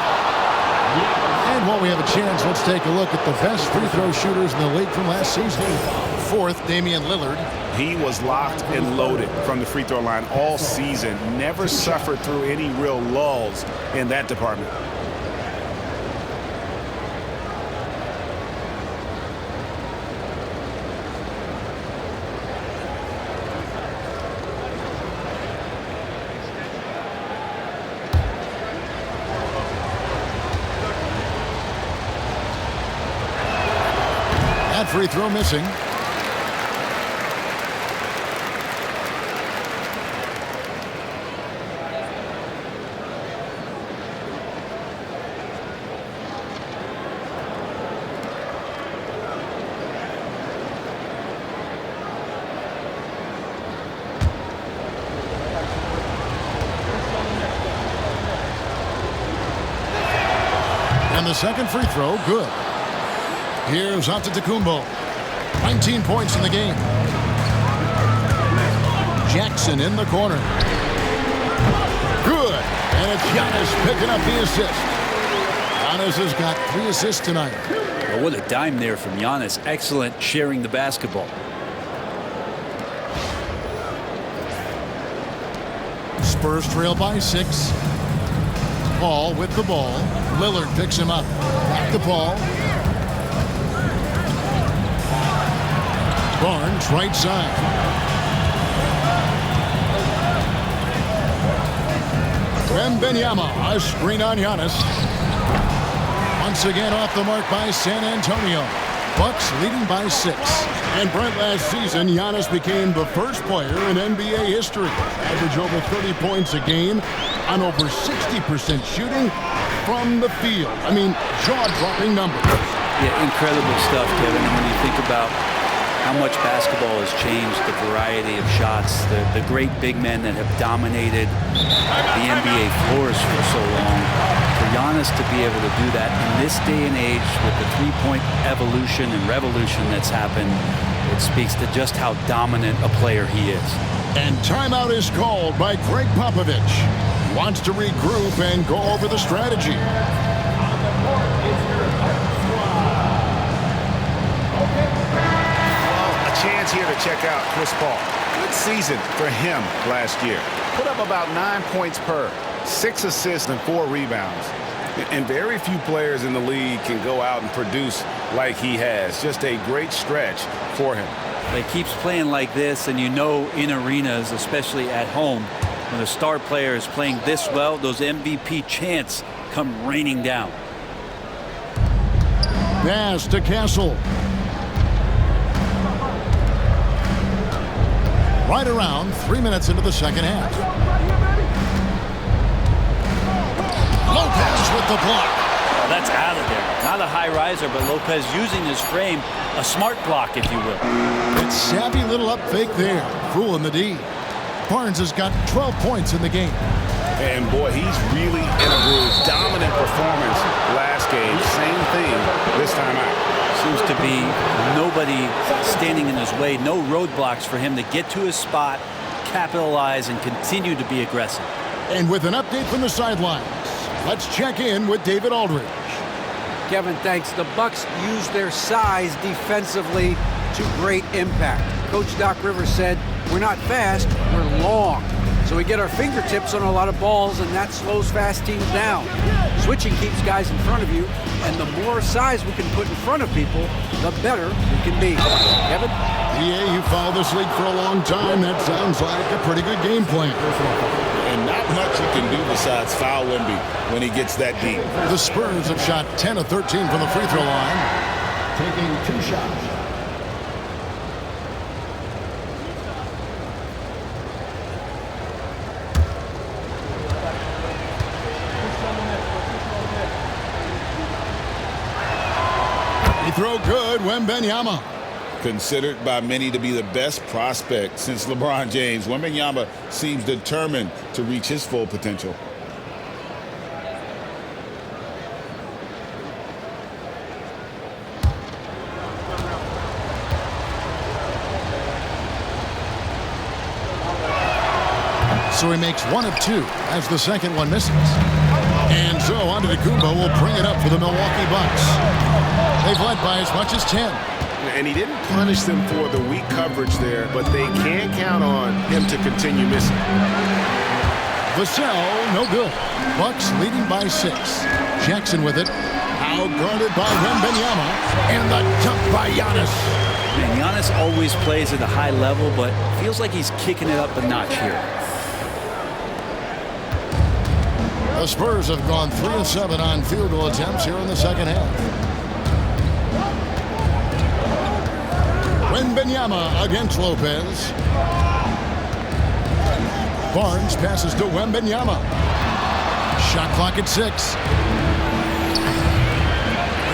And while we have a chance, let's take a look at the best free throw shooters in the league from last season. 4th, Damian Lillard. He was locked and loaded from the free throw line all season. Never suffered through any real lulls in that department. Free throw missing. And the second free throw, good. Here's Antetokounmpo. 19 points in the game. Jackson in the corner. Good. And it's Giannis picking up the assist. Giannis has got 3 assists tonight. Well, what a dime there from Giannis. Excellent sharing the basketball. Spurs trail by 6. Paul with the ball. Lillard picks him up. Back to Paul. Barnes right side. Wembanyama, a screen on Giannis. Once again off the mark by San Antonio. Bucks leading by 6. And Brent, last season, Giannis became the first player in NBA history to average over 30 points a game on over 60% shooting from the field. I mean, jaw-dropping numbers. Yeah, incredible stuff, Kevin. And when you think about how much basketball has changed, the variety of shots, the great big men that have dominated the NBA floors for so long, for Giannis to be able to do that in this day and age with the three-point evolution and revolution that's happened, it speaks to just how dominant a player he is. And timeout is called by Greg Popovich. Wants to regroup and go over the strategy. Chance here to check out Chris Paul. Good season for him last year. Put up about 9 points per, 6 assists and 4 rebounds. And very few players in the league can go out and produce like he has. Just a great stretch for him. He keeps playing like this, and you know in arenas, especially at home, when a star player is playing this well, those MVP chants come raining down. Pass to Castle. Right around 3 minutes into the second half. Lopez with the block. Oh, that's out of there. Not a high riser, but Lopez using his frame, a smart block, if you will. It's savvy little up fake there, fooling the D. Barnes has got 12 points in the game. And boy, he's really in a groove. Dominant performance last game. Same thing this time out. Seems to be nobody standing in his way, no roadblocks for him to get to his spot, capitalize, and continue to be aggressive. And with an update from the sidelines, let's check in with David Aldridge. Kevin, thanks. The Bucks use their size defensively to great impact. Coach Doc Rivers said, we're not fast, we're long. So we get our fingertips on a lot of balls, and that slows fast teams down. Switching keeps guys in front of you, and the more size we can put in front of people, the better we can be. Kevin? Yeah, you followed this league for a long time. That sounds like a pretty good game plan. And not much you can do besides foul Wemby when he gets that deep. The Spurs have shot 10 of 13 from the free throw line. Taking 2 shots. Throw good, Wembanyama. Considered by many to be the best prospect since LeBron James, Wembanyama seems determined to reach his full potential. So he makes 1 of 2 as the second one misses. And so Antetokounmpo will bring it up for the Milwaukee Bucks. They've led by as much as 10. And he didn't punish them for the weak coverage there, but they can count on him to continue missing. Vassell, no good. Bucks leading by 6. Jackson with it. Out-guarded by Wembanyama. And the dunk by Giannis. Man, Giannis always plays at a high level, but feels like he's kicking it up a notch here. The Spurs have gone 3 of 7 on field goal attempts here in the second half. Wembanyama against Lopez. Barnes passes to Wembanyama. Shot clock at 6.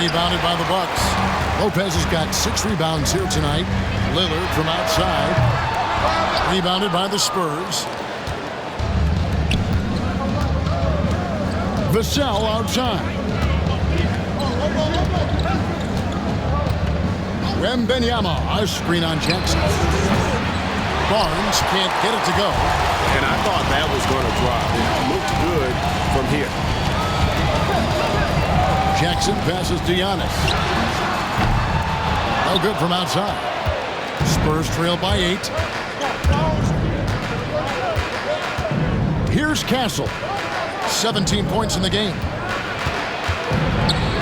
Rebounded by the Bucks. Lopez has got 6 rebounds here tonight. Lillard from outside. Rebounded by the Spurs. Vassell outside. Wembanyama, a screen on Jackson. Barnes can't get it to go. And I thought that was going to drop. It looked good from here. Jackson passes to Giannis. No good from outside. Spurs trail by 8. Here's Castle. 17 points in the game.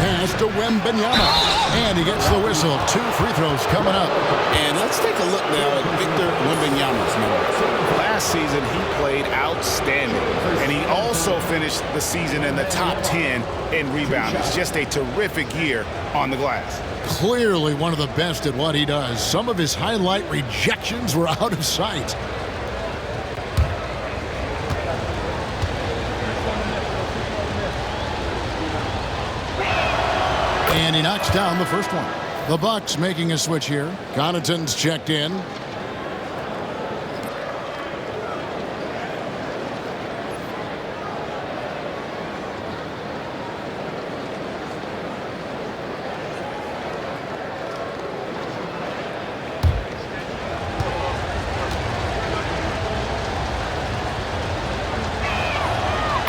Pass to Wembanyama. And he gets the whistle. 2 free throws coming up. And let's take a look now at Victor Wembanyama's numbers. Last season, he played outstanding. And he also finished the season in the top 10 in rebounding. It's just a terrific year on the glass. Clearly one of the best at what he does. Some of his highlight rejections were out of sight. And he knocks down the first one. The Bucks making a switch here. Connaughton's checked in.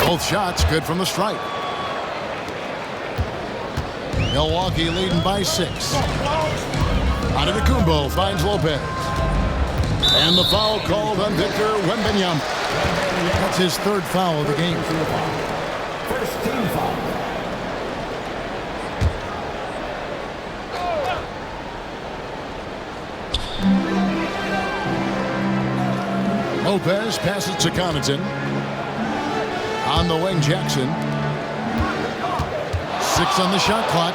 Both shots good from the stripe. Milwaukee leading by 6. Antetokounmpo finds Lopez. And the foul called on Victor Wembanyama. That's his 3rd foul of the game. First team foul. Lopez passes to Connaughton. On the wing, Jackson. 6 on the shot clock.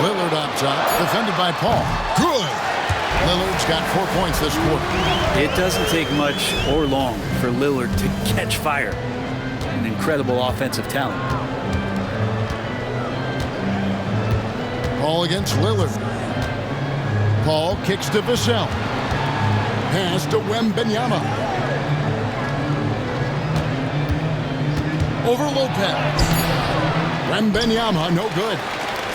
Lillard up top, defended by Paul. Good. Lillard's got 4 points this quarter. It doesn't take much or long for Lillard to catch fire. An incredible offensive talent. Paul against Lillard. Paul kicks to Vassell. Pass to Wembanyama. Over Lopez. Wembanyama, no good.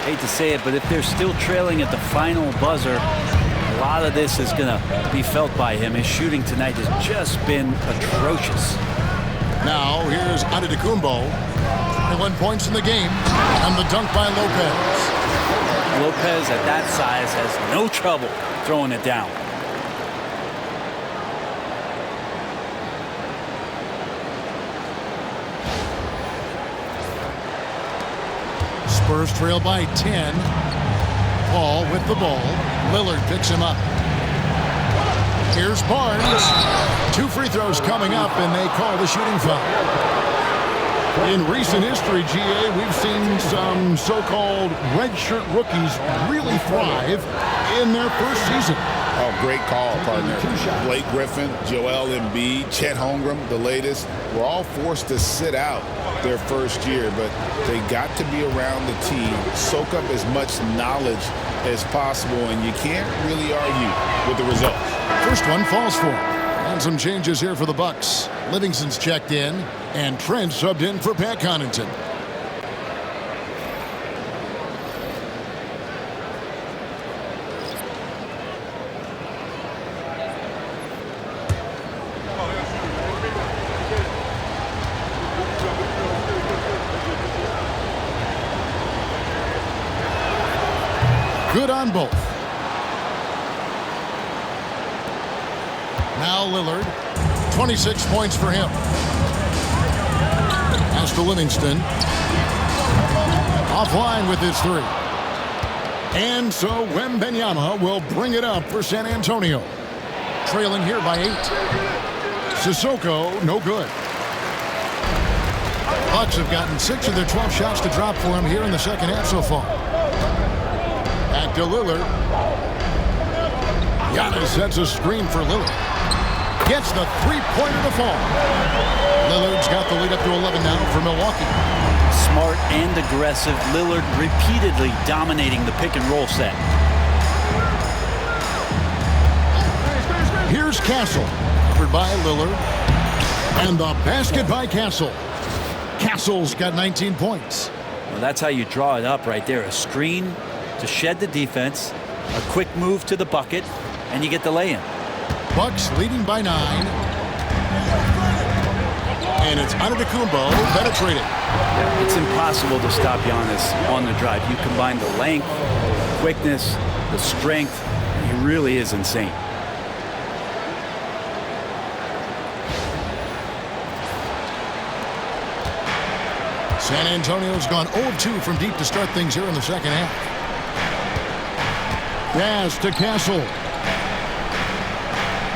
Hate to say it, but if they're still trailing at the final buzzer, a lot of this is going to be felt by him. His shooting tonight has just been atrocious. Now here's Antetokounmpo. 21 points in the game, and the dunk by Lopez. Lopez at that size has no trouble throwing it down. Spurs trail by 10. Paul with the ball. Lillard picks him up. Here's Barnes. 2 free throws coming up, and they call the shooting foul. In recent history, GA, we've seen some so-called redshirt rookies really thrive in their first season. Oh, great call, partner. Blake Griffin, Joel Embiid, Chet Holmgren, the latest, were all forced to sit out their first year, but they got to be around the team, soak up as much knowledge as possible, and you can't really argue with the results. First one falls for him. And some changes here for the Bucks. Livingston's checked in, and Trent subbed in for Pat Connaughton. Good on both. Now Lillard, 26 points for him. As to Livingston, offline with his 3. And so Wembanyama will bring it up for San Antonio. Trailing here by 8. Sissoko, no good. Bucks have gotten 6 of their 12 shots to drop for him here in the second half so far. Back to Lillard. Giannis sets a screen for Lillard. Gets the 3-pointer to fall. Lillard's got the lead up to 11 now for Milwaukee. Smart and aggressive. Lillard repeatedly dominating the pick and roll set. Here's Castle. Covered by Lillard. And the basket by Castle. Castle's got 19 points. Well, that's how you draw it up right there. A screen to shed the defense, a quick move to the bucket, and you get the lay-in. Bucks leading by 9. And it's Antetokounmpo penetrating. It's impossible to stop Giannis on the drive. You combine the length, quickness, the strength. He really is insane. San Antonio's gone 0-2 from deep to start things here in the second half. Pass to Castle.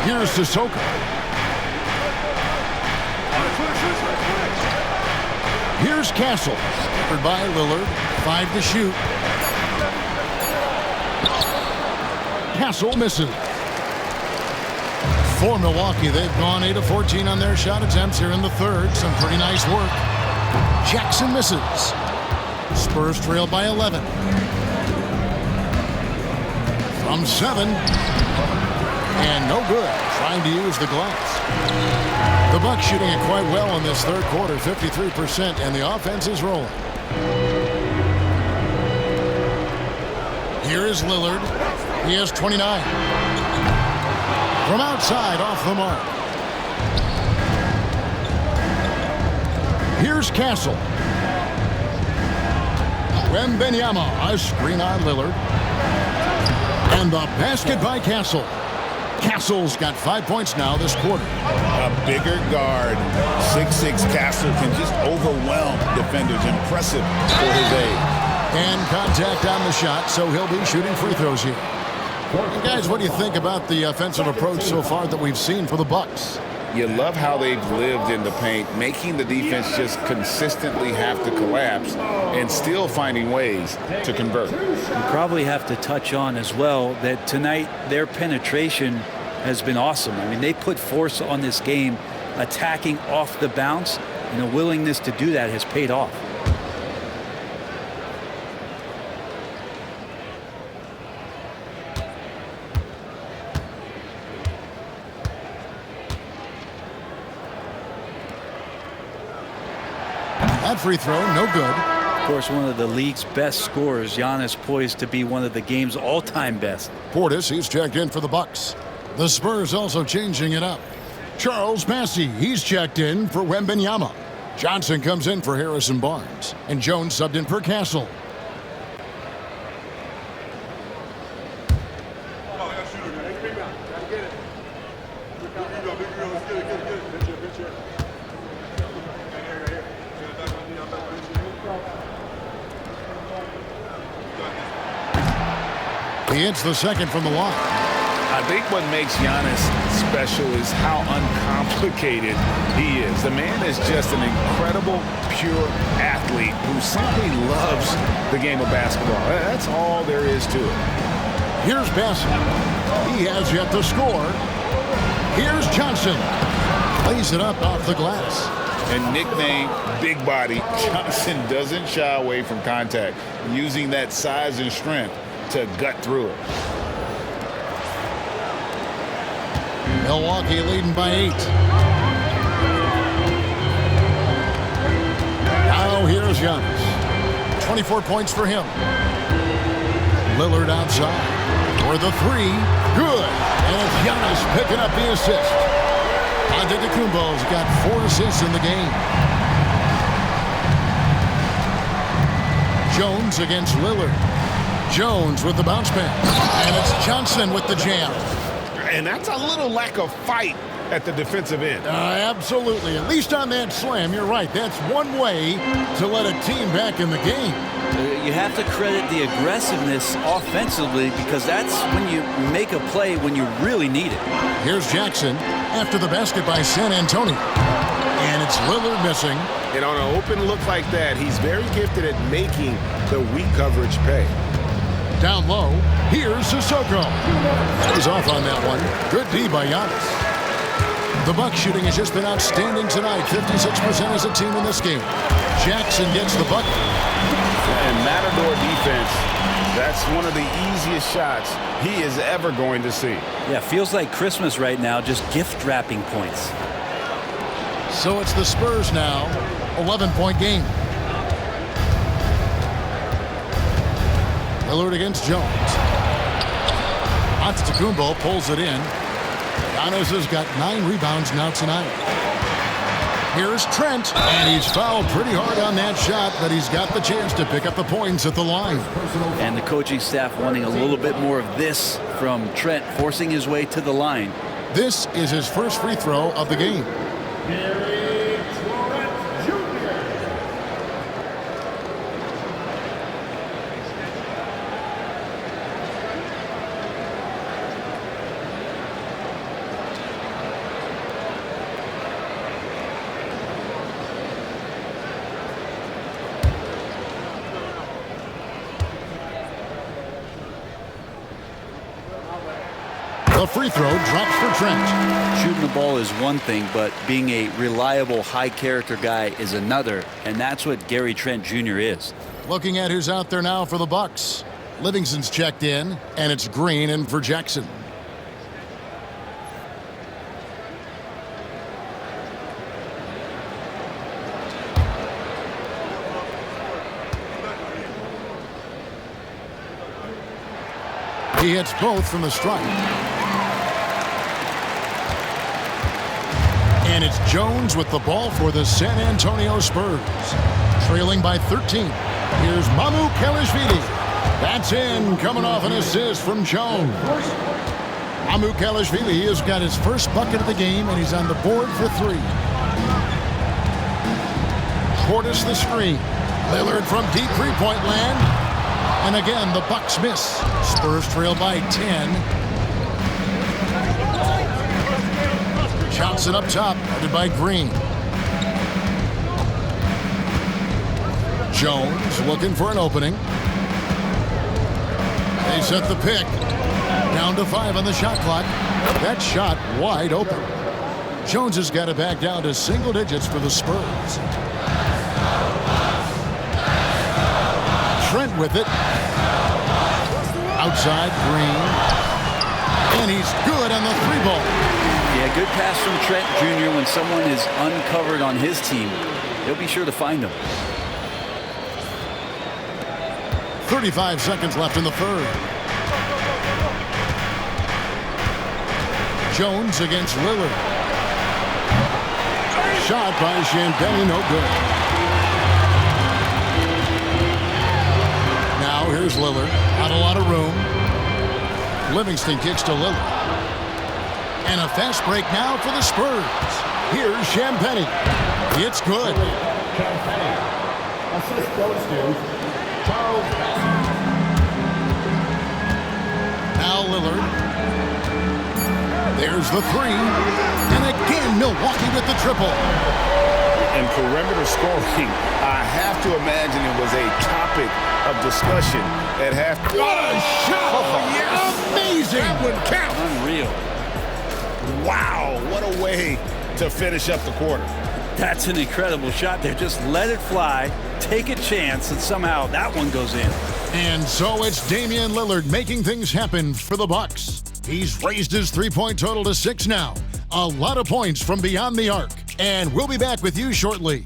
Here's Sissoko. Here's Castle. Covered by Lillard. 5 to shoot. Castle misses. For Milwaukee, they've gone 8 of 14 on their shot attempts here in the third. Some pretty nice work. Jackson misses. Spurs trail by 11. From 7. And no good. Trying to use the glass. The Bucks shooting it quite well in this third quarter, 53%, and the offense is rolling. Here is Lillard. He has 29. From outside, off the mark. Here's Castle. Wembanyama, a screen on Lillard. And the basket by Castle. Castle's got 5 points now this quarter. A bigger guard, 6'6" Castle can just overwhelm defenders. Impressive for his age. And contact on the shot, so he'll be shooting free throws here. And guys, what do you think about the offensive approach so far that we've seen for the Bucks? You love how they've lived in the paint, making the defense just consistently have to collapse and still finding ways to convert. You probably have to touch on as well that tonight their penetration has been awesome. I mean, they put force on this game, attacking off the bounce, and a willingness to do that has paid off. That free throw, no good. Of course, one of the league's best scorers, Giannis, poised to be one of the game's all-time best. Portis, he's checked in for the Bucks. The Spurs also changing it up. Charles Massey, he's checked in for Wembanyama. Johnson comes in for Harrison Barnes. And Jones subbed in for Castle. He hits the second from the line. I think what makes Giannis special is how uncomplicated he is. The man is just an incredible, pure athlete who simply loves the game of basketball. That's all there is to it. Here's Bassett. He has yet to score. Here's Johnson. Plays it up off the glass. And nicknamed Big Body, Johnson doesn't shy away from contact, using that size and strength to gut through it. Milwaukee leading by 8. Now here's Giannis. 24 points for him. Lillard outside for the 3. Good. And it's Giannis picking up the assist. Antetokounmpo's got 4 assists in the game. Jones against Lillard. Jones with the bounce pass. And it's Johnson with the jam. And that's a little lack of fight at the defensive end. Absolutely. At least on that slam, you're right. That's one way to let a team back in the game. You have to credit the aggressiveness offensively because that's when you make a play when you really need it. Here's Jackson after the basket by San Antonio. And it's Lillard missing. And on an open look like that, he's very gifted at making the weak coverage pay. Down low, here's Sissoko. He's off on that one. Good D by Giannis. The Bucks shooting has just been outstanding tonight. 56% as a team in this game. Jackson gets the bucket. And Matador defense, that's one of the easiest shots he is ever going to see. Yeah, feels like Christmas right now, just gift wrapping points. So it's the Spurs now, 11-point game. Lillard against Jones. Antetokounmpo pulls it in. Giannis has got 9 rebounds now tonight. Here's Trent, and he's fouled pretty hard on that shot, but he's got the chance to pick up the points at the line. And the coaching staff wanting a little bit more of this from Trent, forcing his way to the line. This is his first free throw of the game. The free throw drops for Trent. Shooting the ball is one thing, but being a reliable, high-character guy is another, and that's what Gary Trent Jr. is. Looking at who's out there now for the Bucks. Livingston's checked in, and it's Green in for Jackson. He hits both from the stripe. And it's Jones with the ball for the San Antonio Spurs. Trailing by 13. Here's Mamu Kelishvili. That's in, coming off an assist from Jones. Mamu Kelishvili has got his first bucket of the game, and he's on the board for 3. Portis the screen. Lillard from deep three-point land. And again, the Bucks miss. Spurs trail by 10. Johnson up top, headed by Green. Jones looking for an opening. They set the pick. Down to 5 on the shot clock. That shot wide open. Jones has got it back down to single digits for the Spurs. Trent with it. Outside, Green. And he's good on the 3-ball. Yeah, good pass from Trent Jr. When someone is uncovered on his team, he'll be sure to find him. 35 seconds left in the third. Jones against Lillard. Shot by Champagne, no good. Now here's Lillard. Not a lot of room. Livingston kicks to Lillard. And a fast break now for the Spurs. Here's Champagne. It's good. Assist goes to Charles. Now Lillard. There's the 3. And again, Milwaukee with the triple. And perimeter scoring, I have to imagine it was a topic of discussion at half. What a shot! Oh, yes. Amazing! That would count. Unreal. Wow, what a way to finish up the quarter. That's an incredible shot there. Just let it fly, take a chance, and somehow that one goes in. And so it's Damian Lillard making things happen for the Bucks. He's raised his three-point total to 6 now. A lot of points from beyond the arc. And we'll be back with you shortly.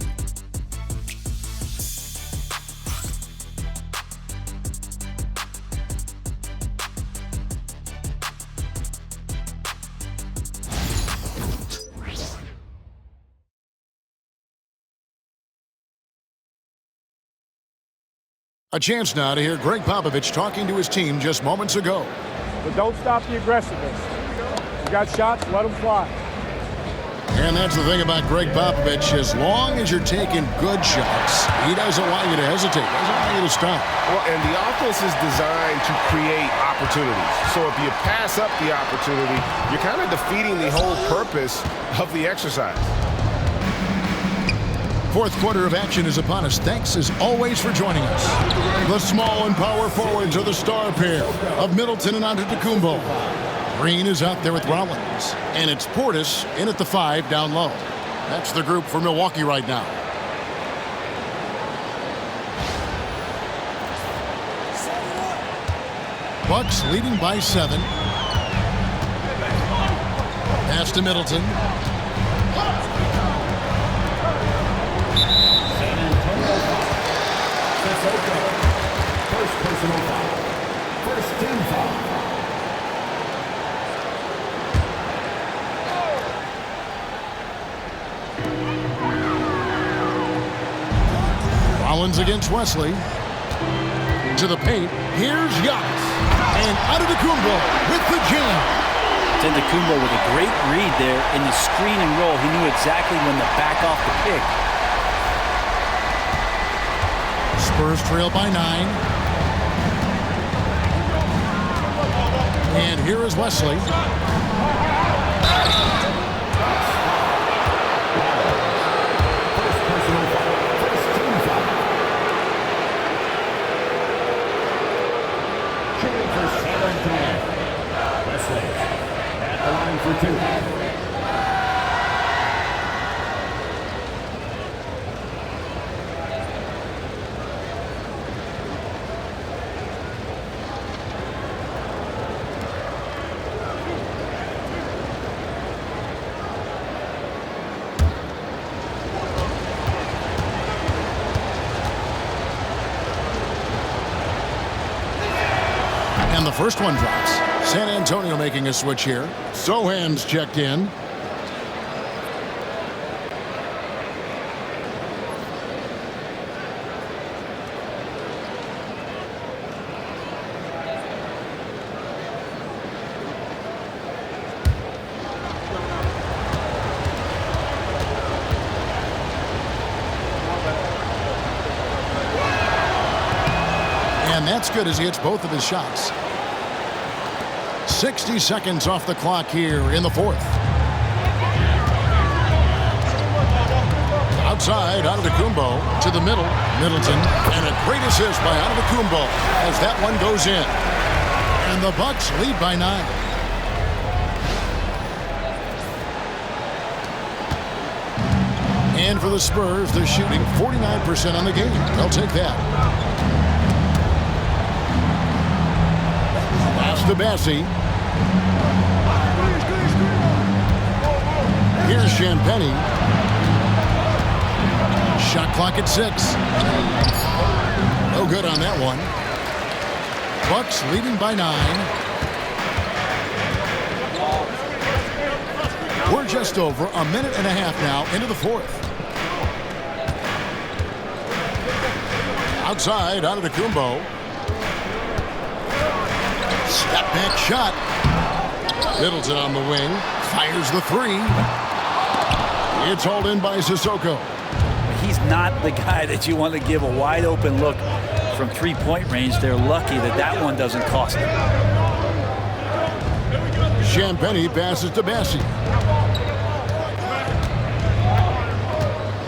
A chance now to hear Greg Popovich talking to his team just moments ago. But don't stop the aggressiveness. You got shots, let them fly. And that's the thing about Greg Popovich. As long as you're taking good shots, he doesn't want you to hesitate. Doesn't want you to stop. Well, and the offense is designed to create opportunities. So if you pass up the opportunity, you're kind of defeating the whole purpose of the exercise. Fourth quarter of action is upon us. Thanks as always for joining us. The small and power forwards are the star pair of Middleton and Antetokounmpo. Green is out there with Rollins. And it's Portis in at the 5 down low. That's the group for Milwaukee right now. Bucks leading by 7. Pass to Middleton. First personal foul. First team foul. Rollins against Wesley. To the paint. Here's Giannis. And Antetokounmpo with the jam. Antetokounmpo with a great read there in the screen and roll. He knew exactly when to back off the pick. Spurs trail by 9. And here is Wesley. And the first one drops. San Antonio making a switch here. Sohan's checked in. And that's good as he hits both of his shots. 60 seconds off the clock here in the fourth. Outside, Antetokounmpo to the middle. Middleton, and a great assist by Antetokounmpo as that one goes in. And the Bucks lead by 9. And for the Spurs, they're shooting 49% on the game. They'll take that. Pass to Bassie. Here's Champagnie. Shot clock at 6. No good on that one. Bucks leading by 9. We're just over a minute and a half now into the fourth. Outside, Antetokounmpo. Step back shot. Middleton on the wing. Fires the 3. It's hauled in by Sissoko. He's not the guy that you want to give a wide open look from three-point range. They're lucky that that one doesn't cost them. Champagnie passes to Bassie.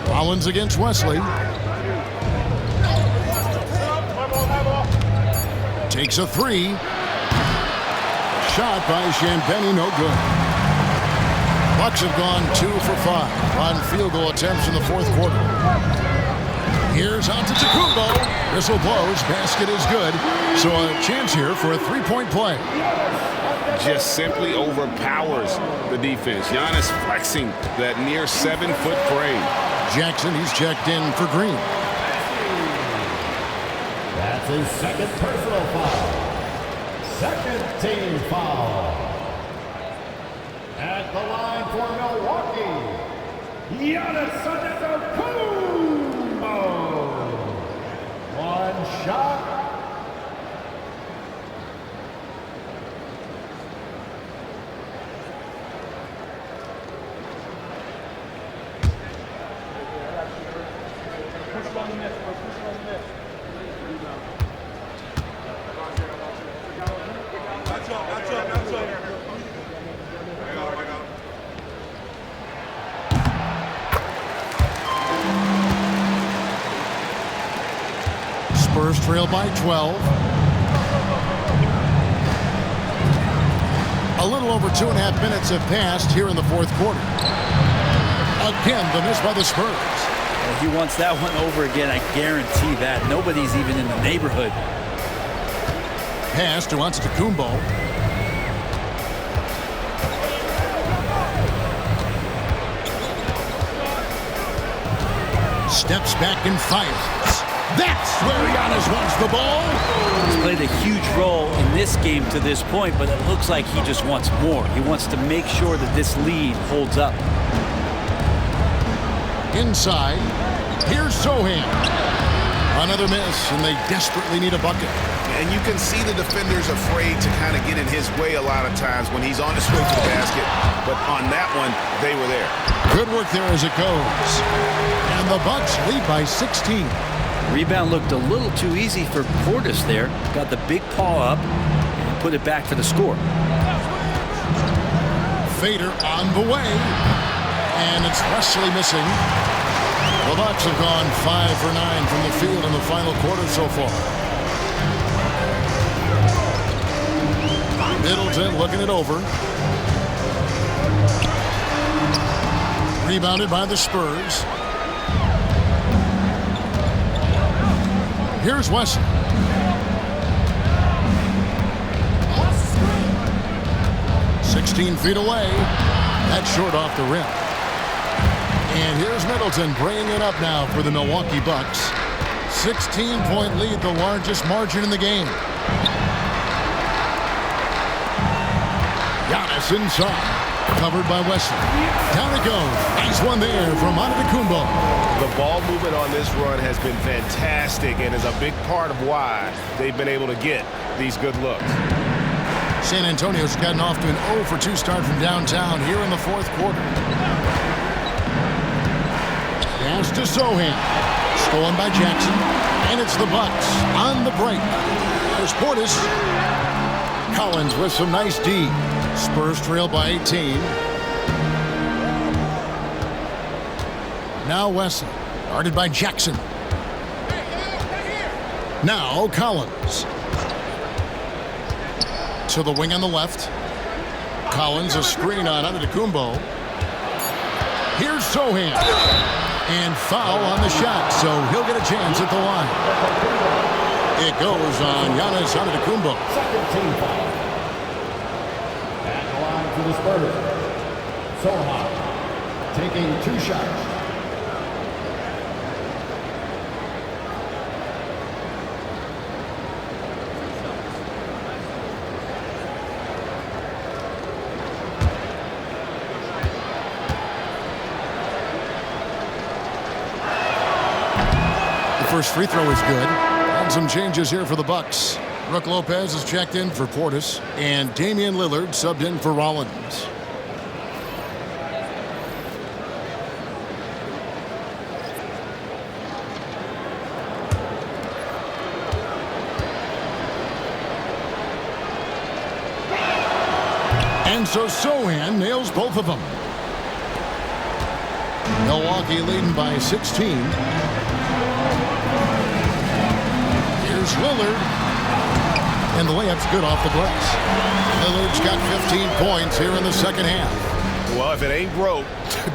Rollins against Wesley. Takes a 3. Shot by Champagnie, no good. Bucks have gone 2 for 5 on field goal attempts in the fourth quarter. Here's Antetokounmpo. Whistle blows. Basket is good. So a chance here for a three-point play. Just simply overpowers the defense. Giannis flexing that near 7-foot frame. Jackson, he's checked in for Green. That's his second personal foul. Second team foul. At the line for Milwaukee, Giannis Antetokounmpo. One shot. Spurs trail by 12. A little over 2.5 minutes have passed here in the fourth quarter. Again, the miss by the Spurs. He wants that one over again, I guarantee that. Nobody's even in the neighborhood. Pass to Antetokounmpo. Steps back and fires. That's where Giannis wants the ball. He's played a huge role in this game to this point, but it looks like he just wants more. He wants to make sure that this lead holds up. Inside, here's Sohan. Another miss, and they desperately need a bucket. And you can see the defenders afraid to kind of get in his way a lot of times when he's on his way to the basket. But on that one, they were there. Good work there as it goes. And the Bucks lead by 16. Rebound looked a little too easy for Portis there. Got the big paw up and put it back for the score. Fader on the way. And it's Wesley missing. The Bucks have gone 5 for 9 from the field in the final quarter so far. Middleton looking it over. Rebounded by the Spurs. Here's Wesley. "16 feet away. That's short off the rim. And here's Middleton bringing it up now for the Milwaukee Bucks. 16-point lead, the largest margin in the game. Pass inside. Covered by Wesley. Down it goes. Nice one there from Antetokounmpo. The ball movement on this run has been fantastic and is a big part of why they've been able to get these good looks. San Antonio's gotten off to an 0-for-2 start from downtown here in the fourth quarter. Pass to Sohan. Stolen by Jackson. And it's the Bucks on the break. There's Portis. Collins with some nice D. Spurs trail by 18. Now Wesley, guarded by Jackson. Now Collins. To the wing on the left. Collins, a screen on Antetokounmpo. Here's Sohan. And foul on the shot, so he'll get a chance at the line. It goes on Giannis Antetokounmpo. Second team foul. For the Spurs, Sohan taking 2 shots. The first free throw is good. And some changes here for the Bucks. Brook Lopez is checked in for Portis, and Damian Lillard subbed in for Rollins. And so Sohan nails both of them. Milwaukee leading by 16. Here's Lillard. And the layup's good off the glass. Lillard's got 15 points here in the second half. Well, if it ain't broke,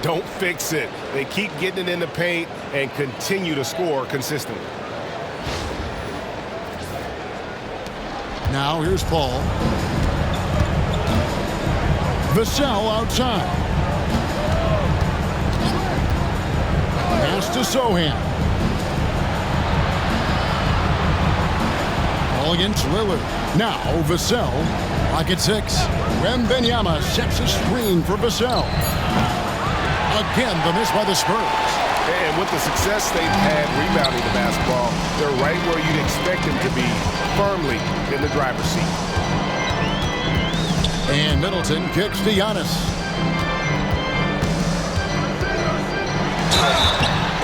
don't fix it. They keep getting it in the paint and continue to score consistently. Now here's Paul. Vassell outside. Pass to Sohan. Against Lillard. Now Vassell. Pocket 6. Wembanyama sets a screen for Vassell. Again, the miss by the Spurs. And with the success they've had rebounding the basketball, they're right where you'd expect them to be, firmly in the driver's seat. And Middleton kicks to Giannis.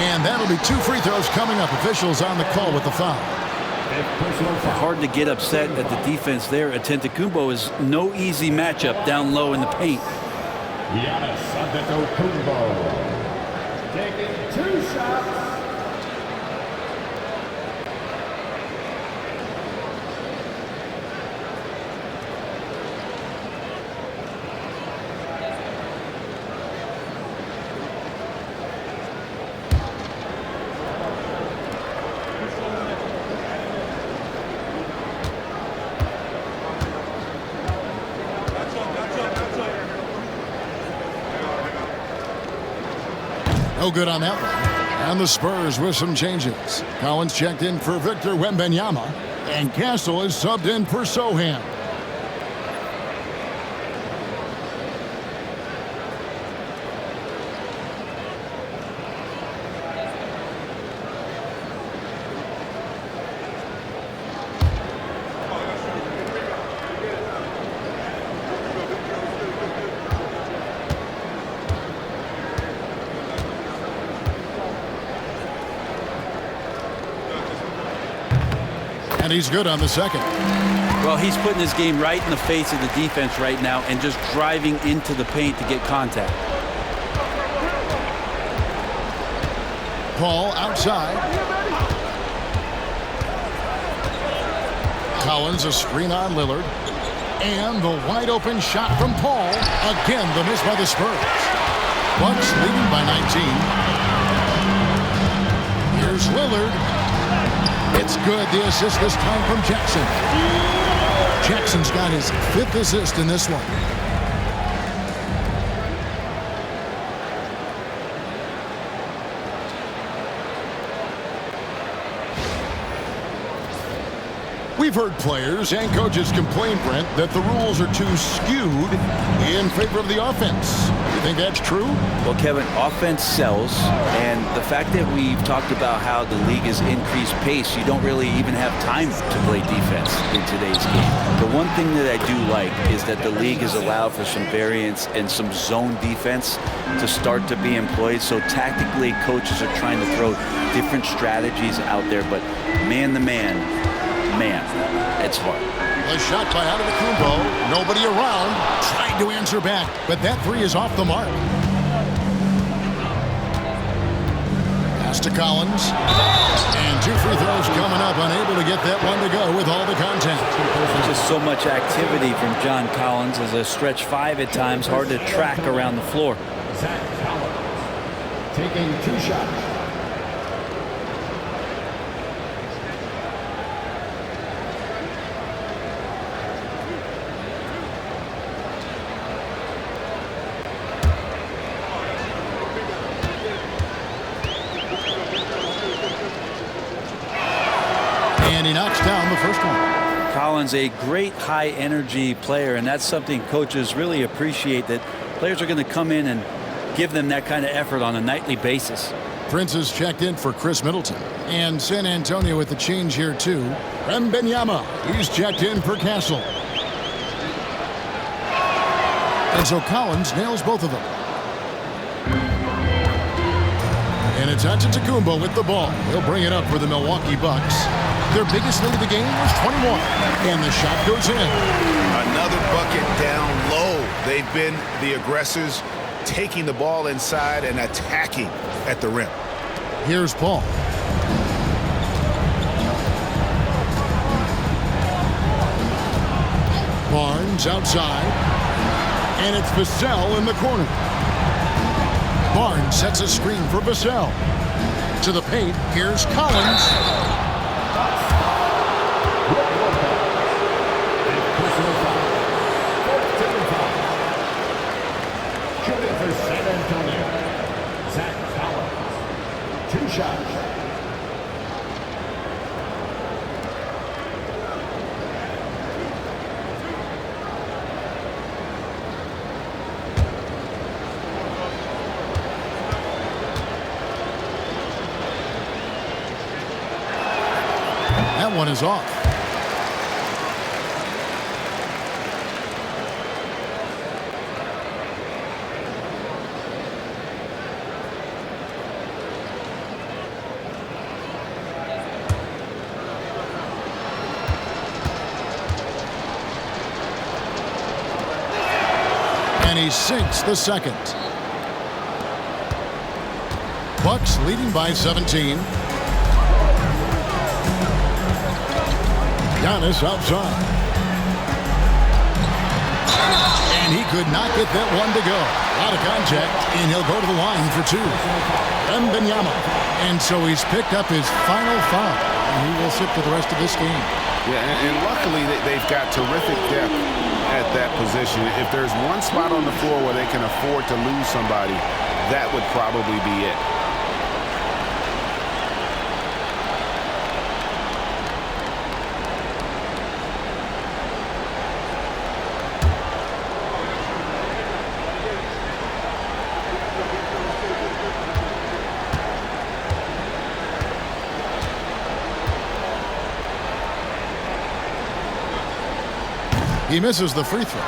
And that'll be 2 free throws coming up. Officials on the call with the foul. Hard to get upset at the defense there. Antetokounmpo is no easy matchup down low in the paint. Giannis Antetokounmpo taking 2 shots. No good on that one. And the Spurs with some changes. Collins checked in for Victor Wembanyama. And Castle is subbed in for Sohan. And he's good on the second. Well, he's putting his game right in the face of the defense right now and just driving into the paint to get contact. Paul outside. Collins a screen on Lillard. And the wide open shot from Paul. Again, the miss by the Spurs. Bucks leading by 19. Here's Lillard. It's good. The assist this time from Jackson. Jackson's got his 5th assist in this one. We've heard players and coaches complain, Brent, that the rules are too skewed in favor of the offense. You think that's true? Well, Kevin, offense sells, and the fact that we've talked about how the league has increased pace, you don't really even have time to play defense in today's game. The one thing that I do like is that the league has allowed for some variance and some zone defense to start to be employed. So tactically, coaches are trying to throw different strategies out there, but man-to-man, it's hard. A shot by Antetokounmpo. Nobody around. Tried to answer back, but that three is off the mark. Pass to Collins. And 2 free throws coming up. Unable to get that one to go with all the contact. Just so much activity from John Collins as a stretch 5 at times. Hard to track around the floor. Zach Collins taking 2 shots. And he knocks down the first one. Collins, a great high-energy player, and that's something coaches really appreciate, that players are going to come in and give them that kind of effort on a nightly basis. Prince has checked in for Chris Middleton. And San Antonio with the change here, too. Wembanyama, he's checked in for Castle. And so Collins nails both of them. And it's Antetokounmpo with the ball. He'll bring it up for the Milwaukee Bucks. Their biggest lead of the game was 21. And the shot goes in. Another bucket down low. They've been the aggressors, taking the ball inside and attacking at the rim. Here's Paul. Barnes outside. And it's Vassell in the corner. Barnes sets a screen for Vassell. To the paint, here's Collins. Shooting for San Antonio, Zach Collins. 2 shots. That one is off. And he sinks the second. Bucks leading by 17. Giannis outside. And he could not get that one to go. Out of contact, and he'll go to the line for 2. Wembanyama. And so he's picked up his final foul. And he will sit for the rest of this game. Yeah, and luckily they've got terrific depth at that position. If there's one spot on the floor where they can afford to lose somebody, that would probably be it. He misses the free throw.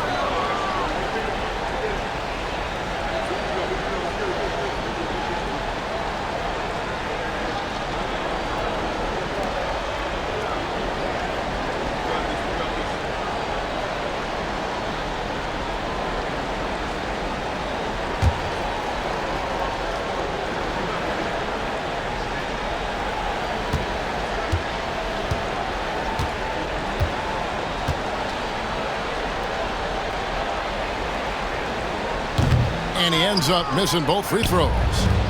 And he ends up missing both free throws.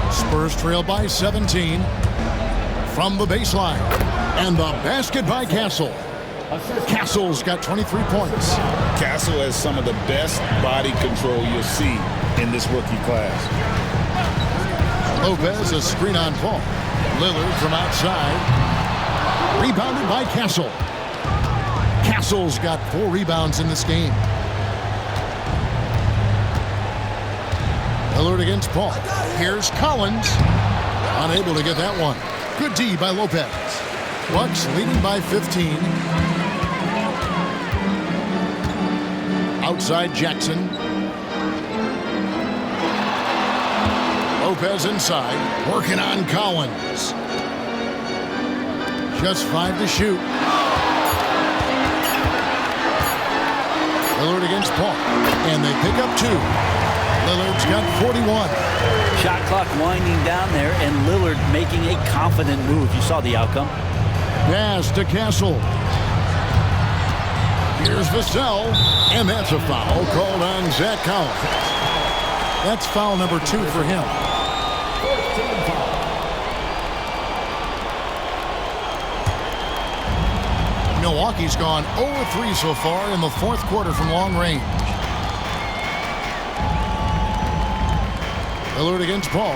Spurs trail by 17 from the baseline. And the basket by Castle. Castle's got 23 points. Castle has some of the best body control you'll see in this rookie class. Lopez, a screen on Paul. Lillard from outside. Rebounded by Castle. Castle's got 4 rebounds in this game. Lillard against Paul. Here's Collins. Unable to get that one. Good D by Lopez. Bucks leading by 15. Outside Jackson. Lopez inside. Working on Collins. Just 5 to shoot. Lillard against Paul. And they pick up 2. Lillard's got 41. Shot clock winding down there, and Lillard making a confident move. You saw the outcome. Pass to Castle. Here's Vassell, and that's a foul called on Zach Collins. That's foul number 2 for him. Milwaukee's gone 0-3 so far in the 4th quarter from long range. Lillard against Paul.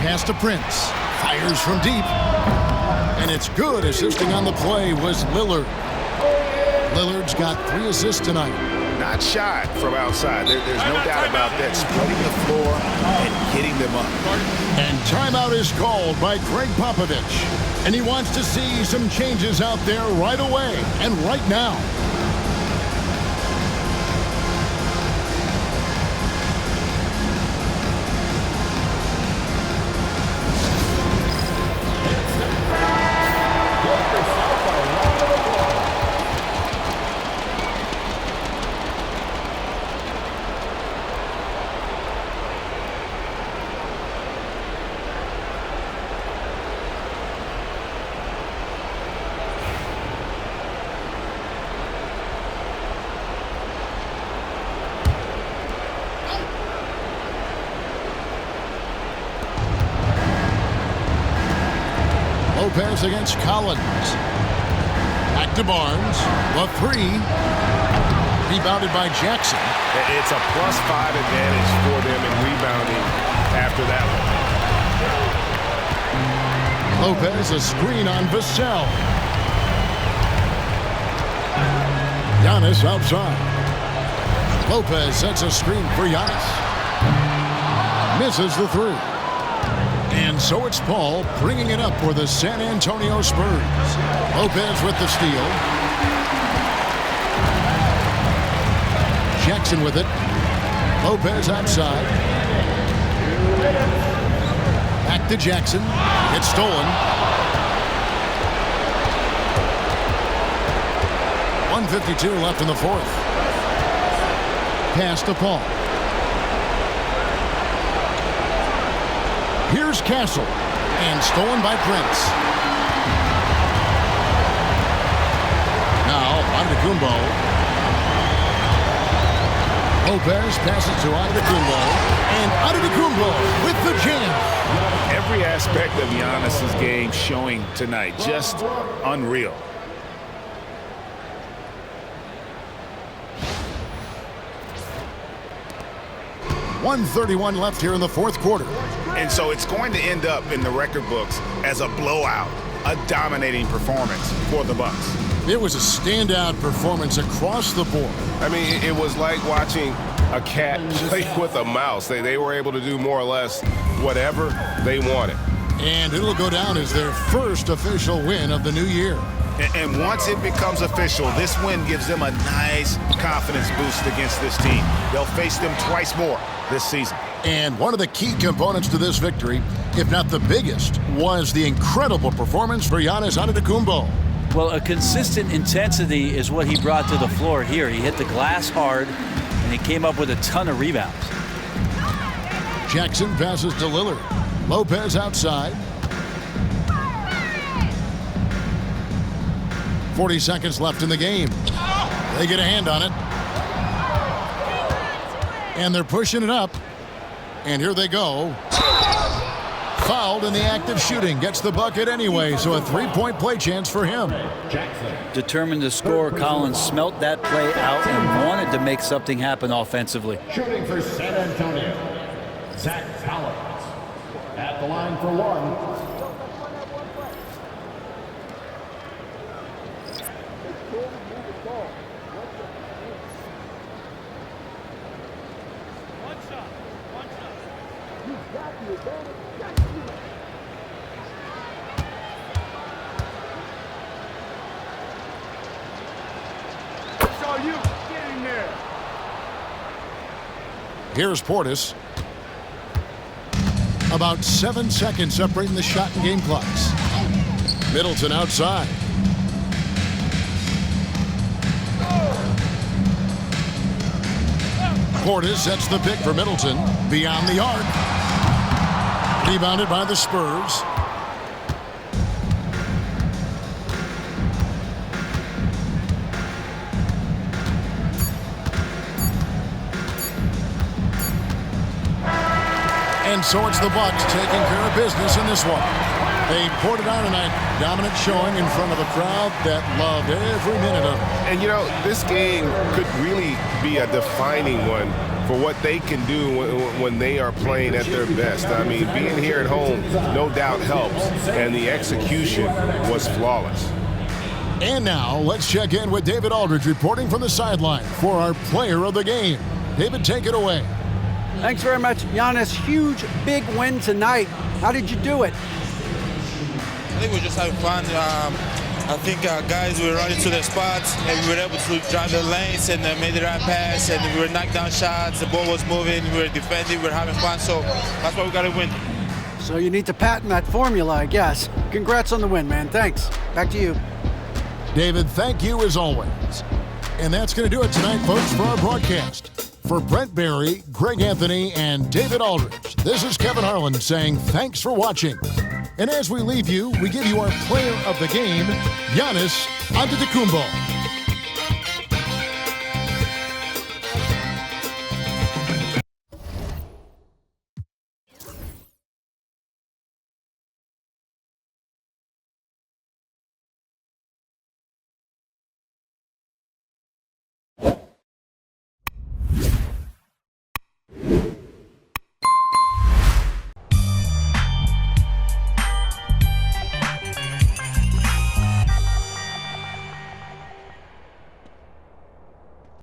Pass to Prince. Fires from deep. And it's good. Assisting on the play was Lillard. Lillard's got 3 assists tonight. Not shy from outside. There's no doubt about that. Spreading the floor and getting them up. And timeout is called by Greg Popovich. And he wants to see some changes out there right away and right now. Lopez against Collins. Back to Barnes. The 3. Rebounded by Jackson. It's a +5 advantage for them in rebounding after that one. Lopez, a screen on Vassell. Giannis outside. Lopez sets a screen for Giannis. Misses the 3. And so it's Paul bringing it up for the San Antonio Spurs. Lopez with the steal. Jackson with it. Lopez outside. Back to Jackson. It's stolen. 1:52 left in the 4th. Pass to Paul. Here's Castle, and stolen by Prince. Now, Antetokounmpo. Lopez passes to Antetokounmpo, and Antetokounmpo with the jam. Every aspect of Giannis's game showing tonight, just unreal. .131 left here in the 4th quarter. And so it's going to end up in the record books as a blowout, a dominating performance for the Bucks. It was a standout performance across the board. I mean, it was like watching a cat play with a mouse. They were able to do more or less whatever they wanted. And it'll go down as their first official win of the new year. And once it becomes official, this win gives them a nice confidence boost against this team. They'll face them twice more this season. And one of the key components to this victory, if not the biggest, was the incredible performance for Giannis Antetokounmpo. Well, a consistent intensity is what he brought to the floor here. He hit the glass hard, and he came up with a ton of rebounds. Jackson passes to Lillard. Lopez outside. 40 seconds left in the game. They get a hand on it. And they're pushing it up. And here they go. Fouled in the act of shooting. Gets the bucket anyway, so a 3-point play chance for him. Determined to score, Collins smelt that play out and wanted to make something happen offensively. Shooting for San Antonio, Zach Collins. At the line for 1. Here's Portis. About 7 seconds separating the shot and game clocks. Middleton outside. Portis sets the pick for Middleton. Beyond the arc. Rebounded by the Spurs. And so it's the Bucks taking care of business in this one. They poured it on tonight. Dominant showing in front of a crowd that loved every minute of it. And, you know, this game could really be a defining one for what they can do when they are playing at their best. I mean, being here at home no doubt helps, and the execution was flawless. And now let's check in with David Aldridge reporting from the sideline for our player of the game. David, take it away. Thanks very much, Giannis. Huge, big win tonight. How did you do it? I think we're just having fun. I think guys were running to their spots, and we were able to drive the lanes and made the right pass, and we were knocking down shots. The ball was moving. We were defending. We were having fun. So that's why we got to win. So you need to patent that formula, I guess. Congrats on the win, man. Thanks. Back to you. David, thank you as always. And that's going to do it tonight, folks, for our broadcast. For Brent Barry, Greg Anthony, and David Aldridge, this is Kevin Harlan saying thanks for watching. And as we leave you, we give you our player of the game, Giannis Antetokounmpo.